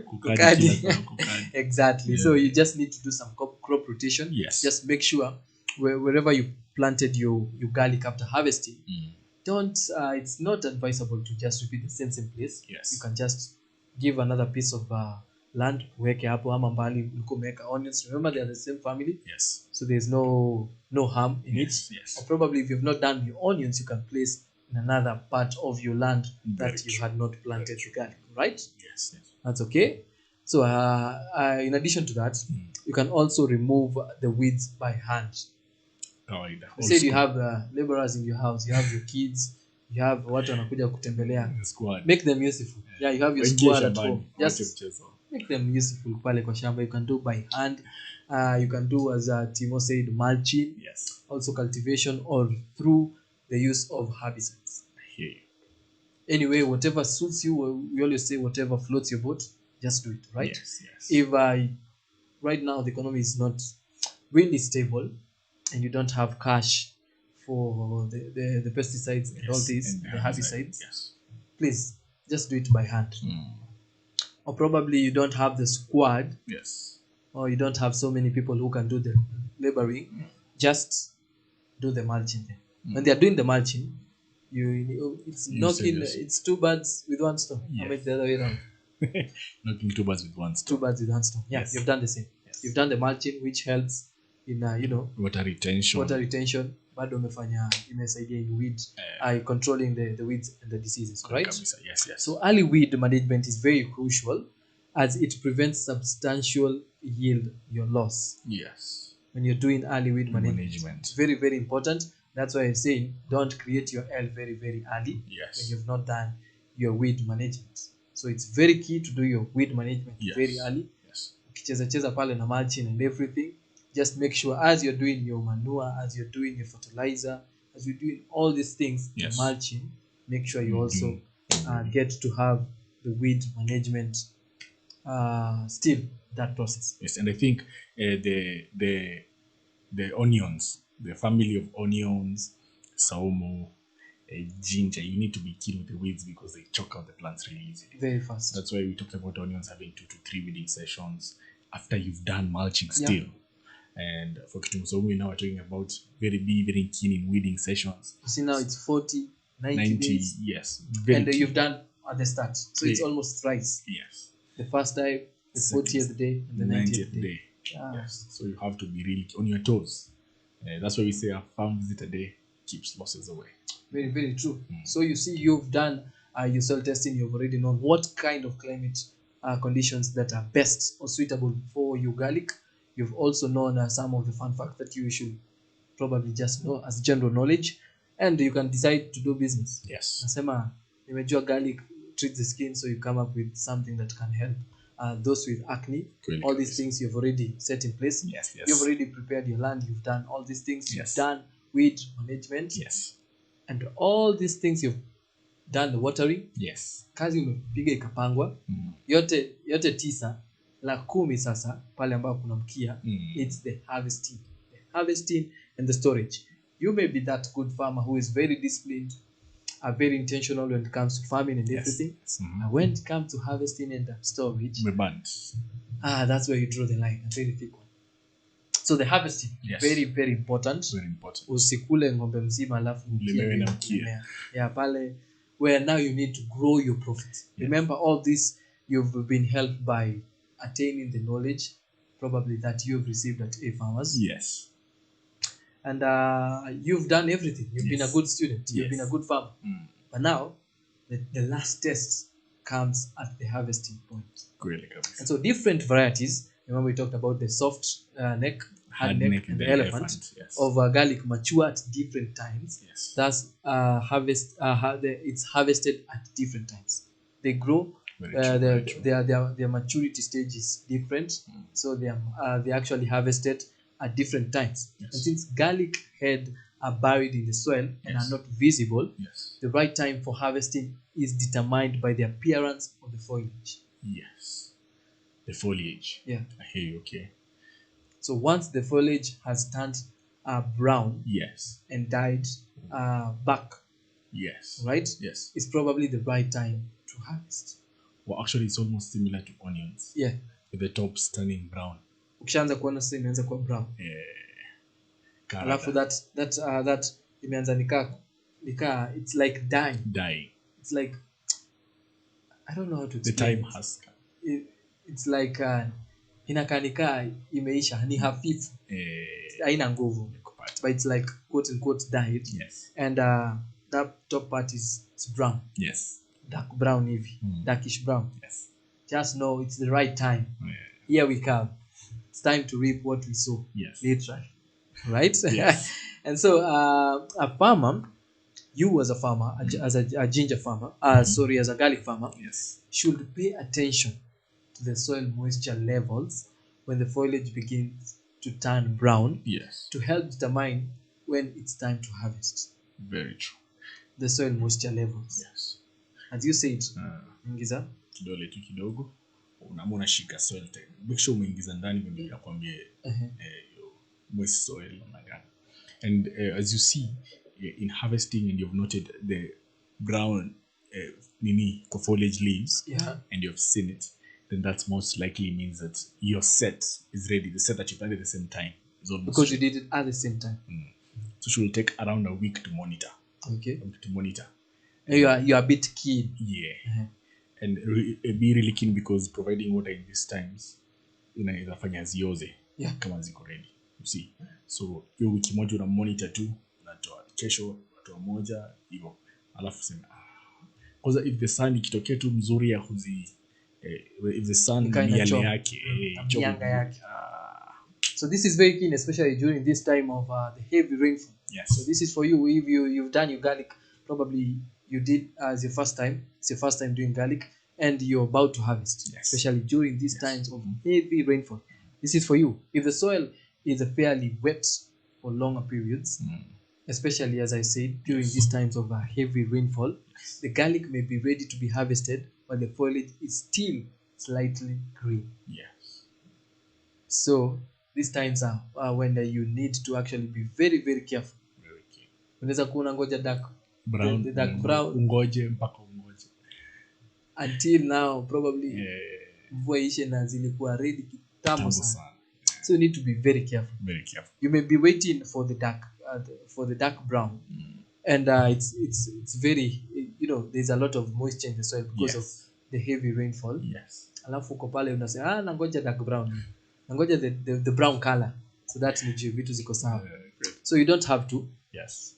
Kukadi. Kukadi. Exactly. Yeah. So you just need to do some crop rotation. Yes. Just make sure wherever you planted your garlic after harvesting, it's not advisable to just repeat the same place. Yes. You can just give another piece of land, weke hapo ama mbali ulikuwa umeweka onions. Remember, they are the same family. Yes. So there's no harm in Yes. it. Yes. Or probably if you've not done your onions, you can place in another part of your land Very that you true. had not planted the garlic, right? Yes. Yes. That's okay. So in addition to that, you can also remove the weeds by hand. Kawaida. You said you have laborers in your house, you have your kids, you have watu wanakuja kutembelea. Squad. Make them useful. Yeah, you have your Waingie squad at shambani, home. wache Just mchezo. make them useful pale kwa shamba. You can do by hand. You can do, as Timo said, mulching, Yes. also cultivation, or through the use of herbicides. I hear you. Anyway, whatever suits you, we always say whatever floats your boat, just do it, right? Yes. Yes. If right now the economy is not really stable and you don't have cash for the pesticides and all these, And the herbicides, Yes. please just do it by hand. Or probably you don't have the squad, Yes. or you don't have so many people who can do the laboring, just do the mulching then. When they are doing the mulching, it's two birds with one stone. Yes. I make the other way around. Knocking two birds with one stone. Two birds with one stone. Yeah, Yes. you've done the same. Yes. You've done the mulching, which helps in Water retention. water retention. Bado umefanya imesaidia in weed controlling the weeds and the diseases, right? Kabisa. Yes. Yes. So early weed management is very crucial, as it prevents substantial yield your loss Yes. when you're doing early weed management. Management. Very, very important. That's why I'm saying don't create your L very, very early Yes. when you've not done your weed management. So it's very key to do your weed management Yes. very early. Yes. Ukicheza pale na mulching and everything, just make sure as you're doing your manure, as you're doing your fertilizer, as you're doing all these things, Yes. mulching, make sure you also get to have the weed management still that process. Yes, and I think the onions, the family of onions, saumu, ginger, you need to be keen with the weeds because they choke out the plants really easily. Very fast. That's why we talked about onions having 2 to 3 weeding sessions after you've done mulching still. And for kitunguu saumu, now we're talking about very keen in weeding sessions. You see now it's 40, 90 days. Yes. And keen. you've done at the start. So it's Yeah. almost thrice. Yes. The first time, the 40th day, and the 90th day. Yeah. Yes. So you have to be really on your toes. That's why we say a farm visit a day keeps losses away. Very, very true. So you see, you've done your soil testing. You've already known what kind of climate conditions that are best or suitable for your garlic. You've also known some of the fun facts that you should probably just know as general knowledge, and you can decide to do business. Yes. Nasema nimejua garlic treats the skin, so you come up with something that can help those with acne. All these things you've already set in place. Yes. You've already prepared your land. You've done all these things. Yes. You've done weed management. Yes. And all these things you've done the watering. Yes. Kazi umepiga ikapangwa. Yote 9 la 10 sasa pale ambapo kuna mkia. It's the harvesting. The harvesting and the storage. You may be that good farmer who is very disciplined, very intentional when it comes to farming and everything. Yes. And when it comes to harvesting and storage, that's where you draw the line, a very thick one. So the harvesting, very, very important. Very important. Usikule ng'ombe mzima alafu mkia. Yeah, pale where now you need to grow your profits. Remember all this, you've been helped by attaining the knowledge probably that you've received at A-Farmers. Yes. And you've done everything. You've been a good student. You've been a good farmer. But now, the last test comes at the harvesting point. And so different varieties, remember we talked about the soft neck, hard neck, and the elephant of garlic mature at different times. Thus, it's harvested at different times. They grow. Their maturity stage is different. So they actually harvested at different times. And since garlic head are buried in the soil and are not visible, the right time for harvesting is determined by the appearance of the foliage. Yes. The foliage. Yeah. I hear you, okay. So once the foliage has turned brown and dyed back, right? Yes. It's probably the right time to harvest. Well, actually, it's almost similar to onions. Yeah. With the tops turning brown. Ukishaanza kuona sasa imeanza kuwa brown. Alafu that imeanza nika it's like dying. It's like, I don't know how to explain. The time has come. It's like inakaa imeisha, ni hafifu. Haina nguvu. But it's like quote unquote died. Yes. And that top part is brown. Yes. Dark brown hivi. Darkish brown. Yes. Just know it's the right time. Here we come. It's time to reap what we sow. Yes. Literally. Right? Yes. And so a farmer, you as a farmer, as a ginger farmer, as a garlic farmer, should pay attention to the soil moisture levels when the foliage begins to turn brown to help determine when it's time to harvest. Very true. The soil moisture levels. Yes. As you said, ingiza kidole tu kidogo, unashika soil type. Make sure umeingiza ndani mimi nakwambia moist soil unagana. And as you see in harvesting, and you've noted the brown foliage leaves, and you've seen it, then that most likely means that your set is ready. The set that you've done at the same time is almost because ready. You did it at the same time. So it will take around a week to monitor. Okay. To monitor. You are a bit keen. Yeah. And be really keen, because providing water in these times inafanya zioze kama ziko ready. You see. So hiyo wiki moja una monitor tu, unatoa kesho unatoa moja hivyo. Alafu sema because if the sun ikitokea tu mzuri ya if the sun yale yake yanga yake. So this is very keen, especially during this time of the heavy rainfall. Yes. So this is for you if you've done your garlic, probably you did as your first time. It's your first time doing garlic and you're about to harvest, especially during these times of heavy rainfall. This is for you. If the soil is fairly wet for longer periods, especially as I said, during these times of heavy rainfall, the garlic may be ready to be harvested, but the foliage is still slightly green. Yes. So these times are when you need to actually be very, very careful. Very careful. Unaweza kuona ngoja dark brown, the dark brown ungoje mpaka ungoje. Until now probably mvua ishe na zilikuwa ready kitambo sana. So you need to be very careful. Very careful. You may be waiting for the dark brown, and it's very, there's a lot of moisture in the soil because of the heavy rainfall. Yes. Alafu uko pale unasema nangoja dark brown, nangoja the brown color, so that ni vitu ziko sawa. So you don't have to. Yes.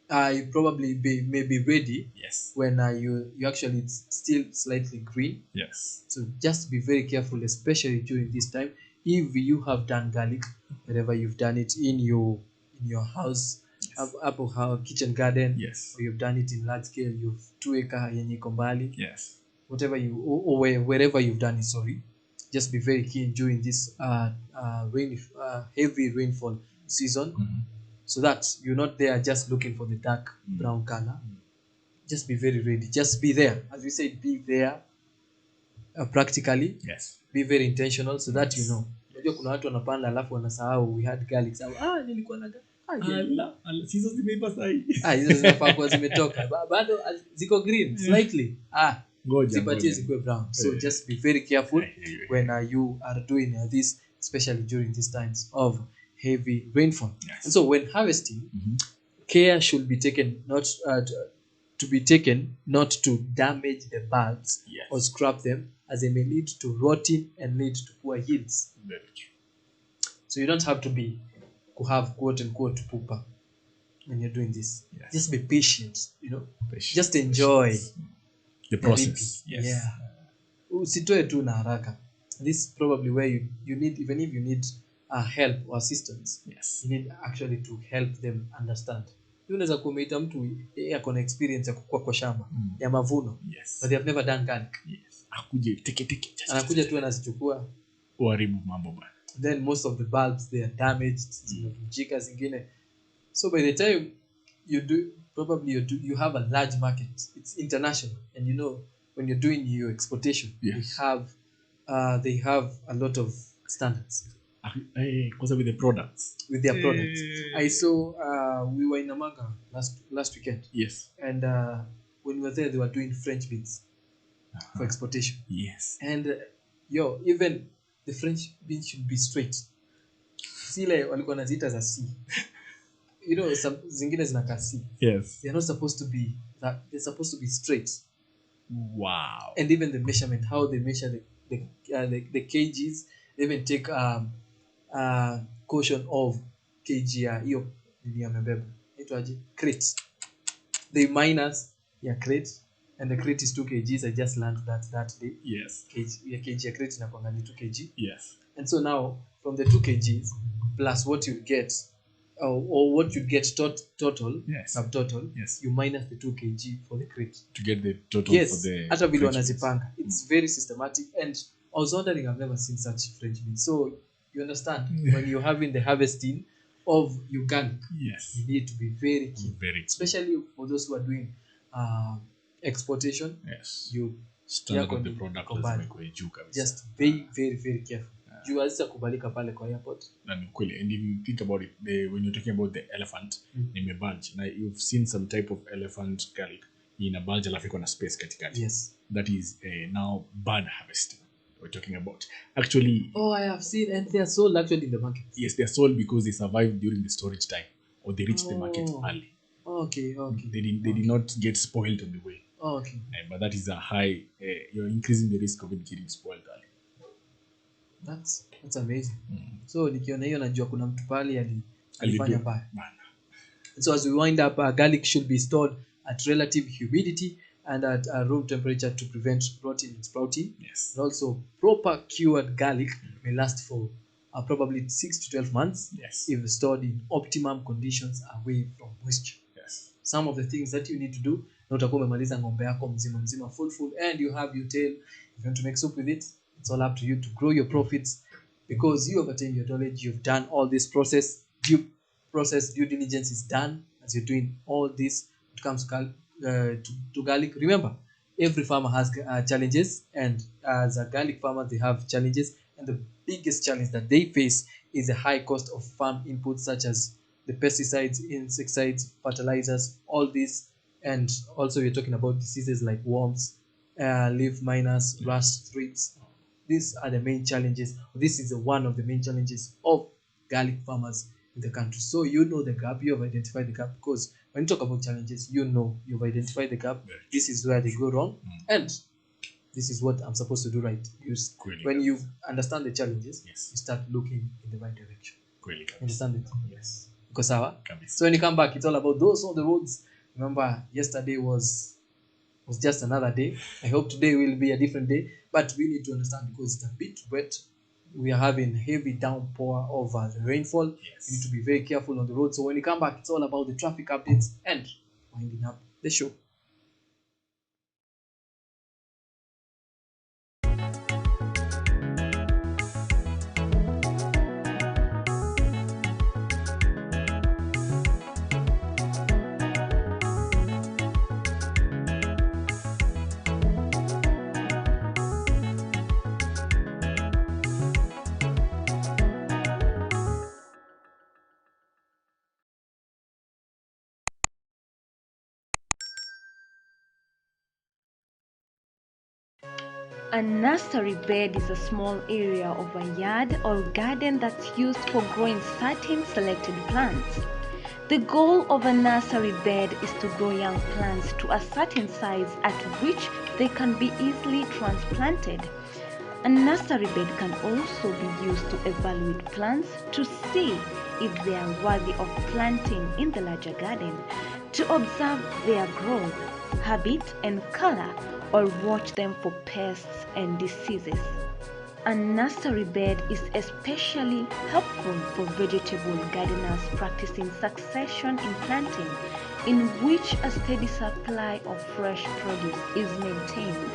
you probably may be ready Yes. when you actually it's still slightly green. Yes. So just be very careful, especially during this time. If you have done garlic, wherever you've done it in your house, up or kitchen garden, Yes. or you've done it in large scale, you've 2 acre yenye iko mbali, Yes. whatever you or wherever you've done it, sorry, just be very keen during this heavy rainfall season, so that you're not there just looking for the dark brown color. Just be very ready. Just be there, as we said, be there practically. Yes. Be very intentional so that you know. Unajua kuna watu wanapanda alafu wanasahau we had garlic. Nilikuwa na Hizo zimeiva sahi. hizo zinafaa kuwa zimetoka. Bado ziko green slightly. Zipatie zikuwe brown. So just be very careful when you are doing this, especially during these times of heavy rainfall. Yes. And so when harvesting, care should be taken not to damage the bulbs or scrap them, as they may lead to rotting and lead to poor yields. Very true. So you don't have to have quote unquote pooper when you're doing this. Yes. Just be patient, Patience. just enjoy the process. Yes. Yeah. Usitoe tu na haraka. This is probably where you need, even if you need help or assistance, Yes. you need actually to help them understand. Unaweza kumeita mtu ako na experience ya kukua kwa shamba ya mavuno, Yes. but they have never done garlic. Yes. Akuje teke. Anakuja tu anazichukua, Uharibu mambo bana. then most of the bulbs they are damaged, zinavunjika zingine. So by the time you do, probably you have a large market. It's international, and when you're doing your exportation, Yes. they have a lot of standards Kwanza with the products. with their products. I saw we were in Namanga last weekend. Yes. And when we were there, they were doing French beans for exportation. Yes. And even the French beans should be straight. Sile walikuwa naziita za C. Some zingine zinaka C. Yes. They're not supposed to be that. They're supposed to be straight. Wow. And even the measurement, how they measure the kgs, they even take caution of kg hiyo nini amebeba. Itwaje? Crate. They minus crate, and the crate is 2 kgs. I just learned that day. Yes. Kg crate inakuanga ni 2 kg. Yes. And so now from the 2 kgs plus what you get or what you get total, Yes. subtotal, Yes. you minus the 2 kg for the crate. To get the total for Yes, the hata vile French wanazipanga. It's very systematic, and I was wondering, I've never seen such French beans. So you understand, when you're having the harvesting of your garlic, beans. Yes. you need to be very keen, Very keen. especially for those who are doing exportation. Yes. You Standard yako of the ni product iko lazima mbali. ikuwe juu kabisa. Just very very very careful. Juu hazitakubalika pale kwa airport. Na ni kweli. And if you think about it, when you're talking about the elephant, ni bulge. Now you've seen some type of elephant garlic in a bulge alafu iko na space katikati. Yes. That is now bad harvesting we're talking about. Actually, I have seen, and they are sold actually in the market. yes, they're sold because they survived during the storage time, or they reached the market early. Okay. They did not get spoiled on the way. Okay. But that is a high. You're increasing the risk of it getting spoiled early. That's amazing. So nikiona hiyo najua kuna mtu pale alifanya mbaya. So as we wind up, garlic should be stored at relative humidity and at room temperature to prevent rotting and sprouting. Yes. And also, proper cured garlic may last for probably 6 to 12 months Yes. if stored in optimum conditions away from moisture. Yes. Some of the things that you need to do, na utakuwa umemaliza ng'ombe yako mzima full, and you have your tail. If you want to make soup with it, it's all up to you to grow your profits, because you have attained your knowledge. You've done all this process. Due diligence is done as you're doing all this. It comes to garlic. Remember, every farmer has challenges, and as a garlic farmer, they have challenges. And the biggest challenge that they face is the high cost of farm inputs such as the pesticides, insecticides, fertilizers, all this. And also we're talking about diseases like worms, leaf miners, rust, thrips. These are the main challenges. This is one of the main challenges of garlic farmers in the country. So you know the gap, you have identified the gap, because when you talk about challenges, you've identified the gap. This is where they go wrong, and this is what I'm supposed to do right. When you understand the challenges, Yes. you start looking in the right direction. Really. Understand it? Yes. Kosawa. So when you come back, it's all about those on the roads. Remember, yesterday was just another day. I hope today will be a different day, but we need to understand because it's a bit wet. We are having heavy downpour over the rainfall. Yes. We need to be very careful on the road. So when you come back, it's all about the traffic updates and winding up the show. A nursery bed is a small area of a yard or garden that's used for growing certain selected plants. The goal of a nursery bed is to grow young plants to a certain size at which they can be easily transplanted. A nursery bed can also be used to evaluate plants to see if they are worthy of planting in the larger garden, to observe their growth, habit, and color, or watch them for pests and diseases. A nursery bed is especially helpful for vegetable gardeners practicing succession in planting, in which a steady supply of fresh produce is maintained.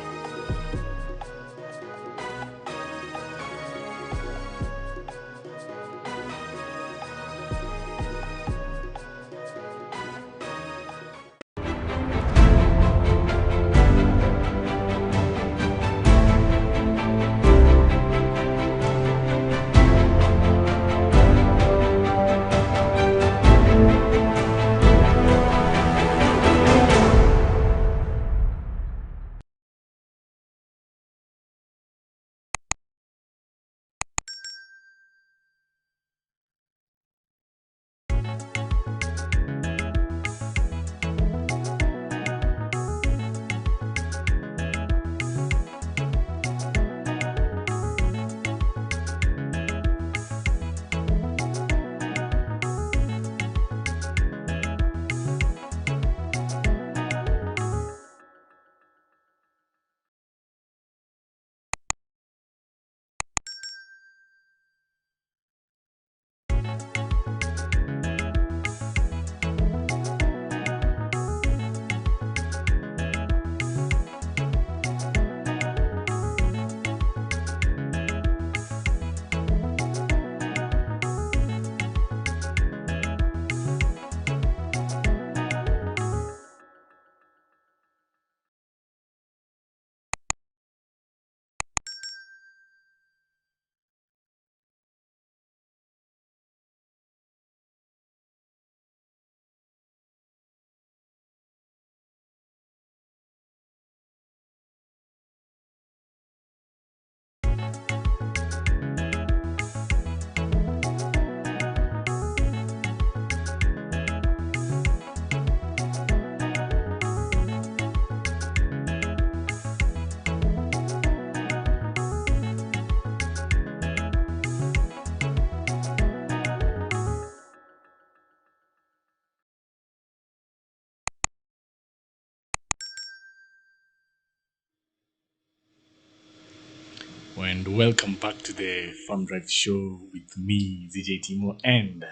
And welcome back to the Farm Drive Show with me, ZJ Timo, and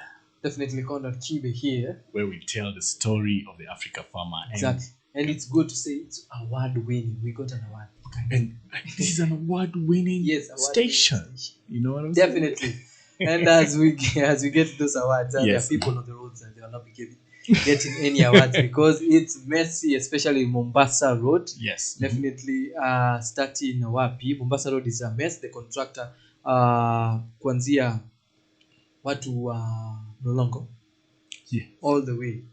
definitely Conrad Chibe here, where we tell the story of the Africa farmer. Exactly. And it's good to say it's award winning. We got an award. And this is an award winning station. You know what I'm Definitely. saying? And as we get those awards, there are people on the roads and they will not be getting any awards because it's messy, especially Mombasa Road. Yes. Definitely starting wapi. Mombasa Road is a mess. The contractor kuanzia watu wa Mlolongo all the way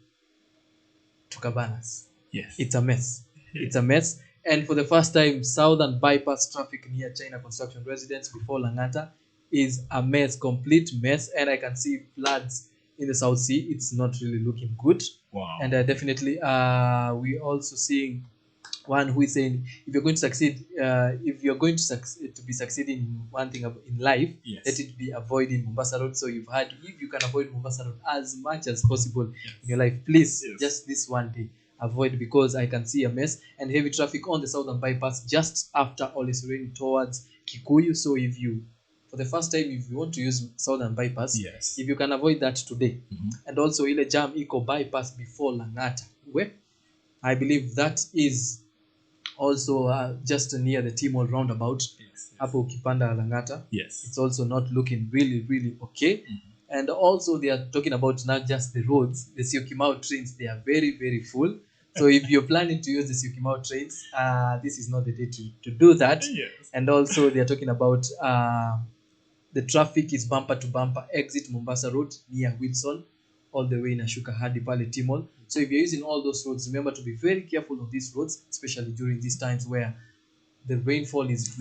to Cabanas. Yes. It's a mess. It's a mess. And for the first time, southern bypass traffic near China Construction Residence before Langata is a mess, complete mess. And I can see floods in the South Sea. It's not really looking good. Wow. And definitely we also seeing one who is saying if you're going to succeed, if you're going to be succeeding in one thing in life, let it be avoiding Mombasa Road. So you've had, if you can avoid Mombasa Road as much as possible in your life, please, just this one day, avoid, because I can see a mess and heavy traffic on the southern bypass just after Olesureni towards Kikuyu. So if you, for the first time, if you want to use southern bypass, if you can avoid that today, and also ile jam eco bypass before Langata, where I believe that is also just near the Timol roundabout, hapo ukipanda Langata, it's also not looking really okay. And also they are talking about not just the roads, the Syokimau trains, they are very full. So if you're planning to use the Syokimau trains, this is not the day to do that. And also they are talking about the traffic is bumper to bumper, exit Mombasa Road near Wilson, all the way in Ashuka hadi pale Timol. So if you're using all those roads, remember to be very careful of these roads, especially during these times where the rainfall is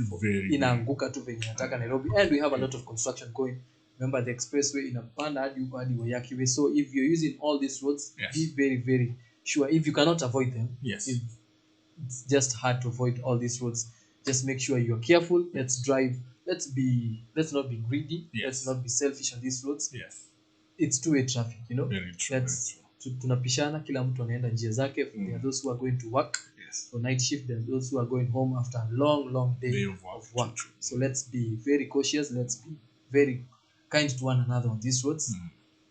inaanguka tu venye nataka Nairobi, and we have a lot of construction going. Remember the expressway inapanda hadi huko hadi Wayaki Way. So if you're using all these roads, be very sure. If you cannot avoid them, it's just hard to avoid all these roads. Just make sure you're careful. Let's drive. Let's not be greedy. Let's not be selfish on these roads. It's two-way traffic, you know. Tunapishana, kila mtu anaenda njia zake. There are those who are going to work for night shift. There are those who are going home after a long day of work. So let's be very cautious. Let's be very kind to one another on these roads.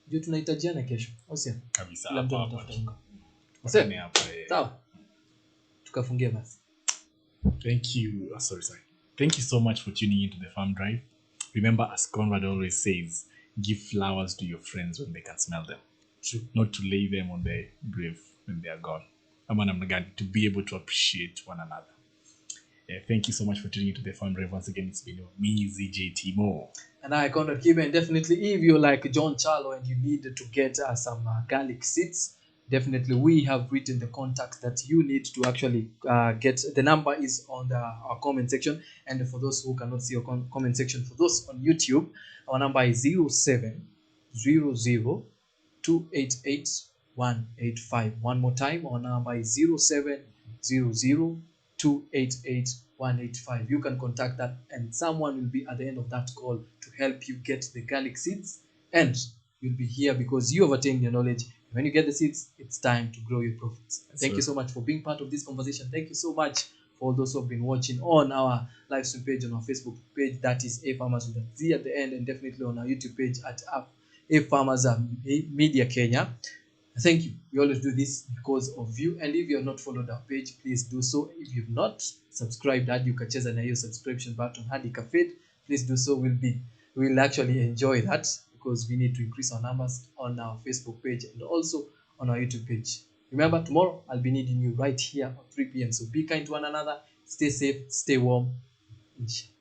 Ndio tunahitajiana kesho. Osia. Kabisa. Kila mtu anatafuta unga. Osia. Sawa. Tukafungia basi. Thank you. Thank you so much for tuning into the Farm Drive. Remember, as Conrad always says, give flowers to your friends when they can smell them. True. Not to lay them on their grave when they are gone. To be able to appreciate one another. Thank you so much for tuning into the Farm Drive. Once again, it's been me, ZJ Mo. And I, Conrad Kibe. And definitely, if you're like John Charlo and you need to get some garlic seeds, definitely we have written the contact that you need to actually get. The number is on our comment section. And for those who cannot see our comment section, for those on YouTube, our number is 0700 288 185. One more time, our number is 0700 288 185. You can contact that and someone will be at the end of that call to help you get the garlic seeds, and you'll be here because you have attained your knowledge. When you get the seeds, it's time to grow your profits. Thank you so much for being part of this conversation. Thank you so much for all those who have been watching on our live stream page, on our Facebook page, that is A Farmers with a Z at the end, and definitely on our YouTube page at A Farmers Media Kenya. Thank you. We always do this because of you. And if you have not followed our page, please do so. If you've not subscribed, hadi ukacheza na hiyo subscription button hadi kafed, please do so. We'll actually enjoy that because we need to increase our numbers on our Facebook page and also on our YouTube page. Remember, tomorrow I'll be needing you right here at 3 p.m. So be kind to one another, stay safe, stay warm. Inshallah.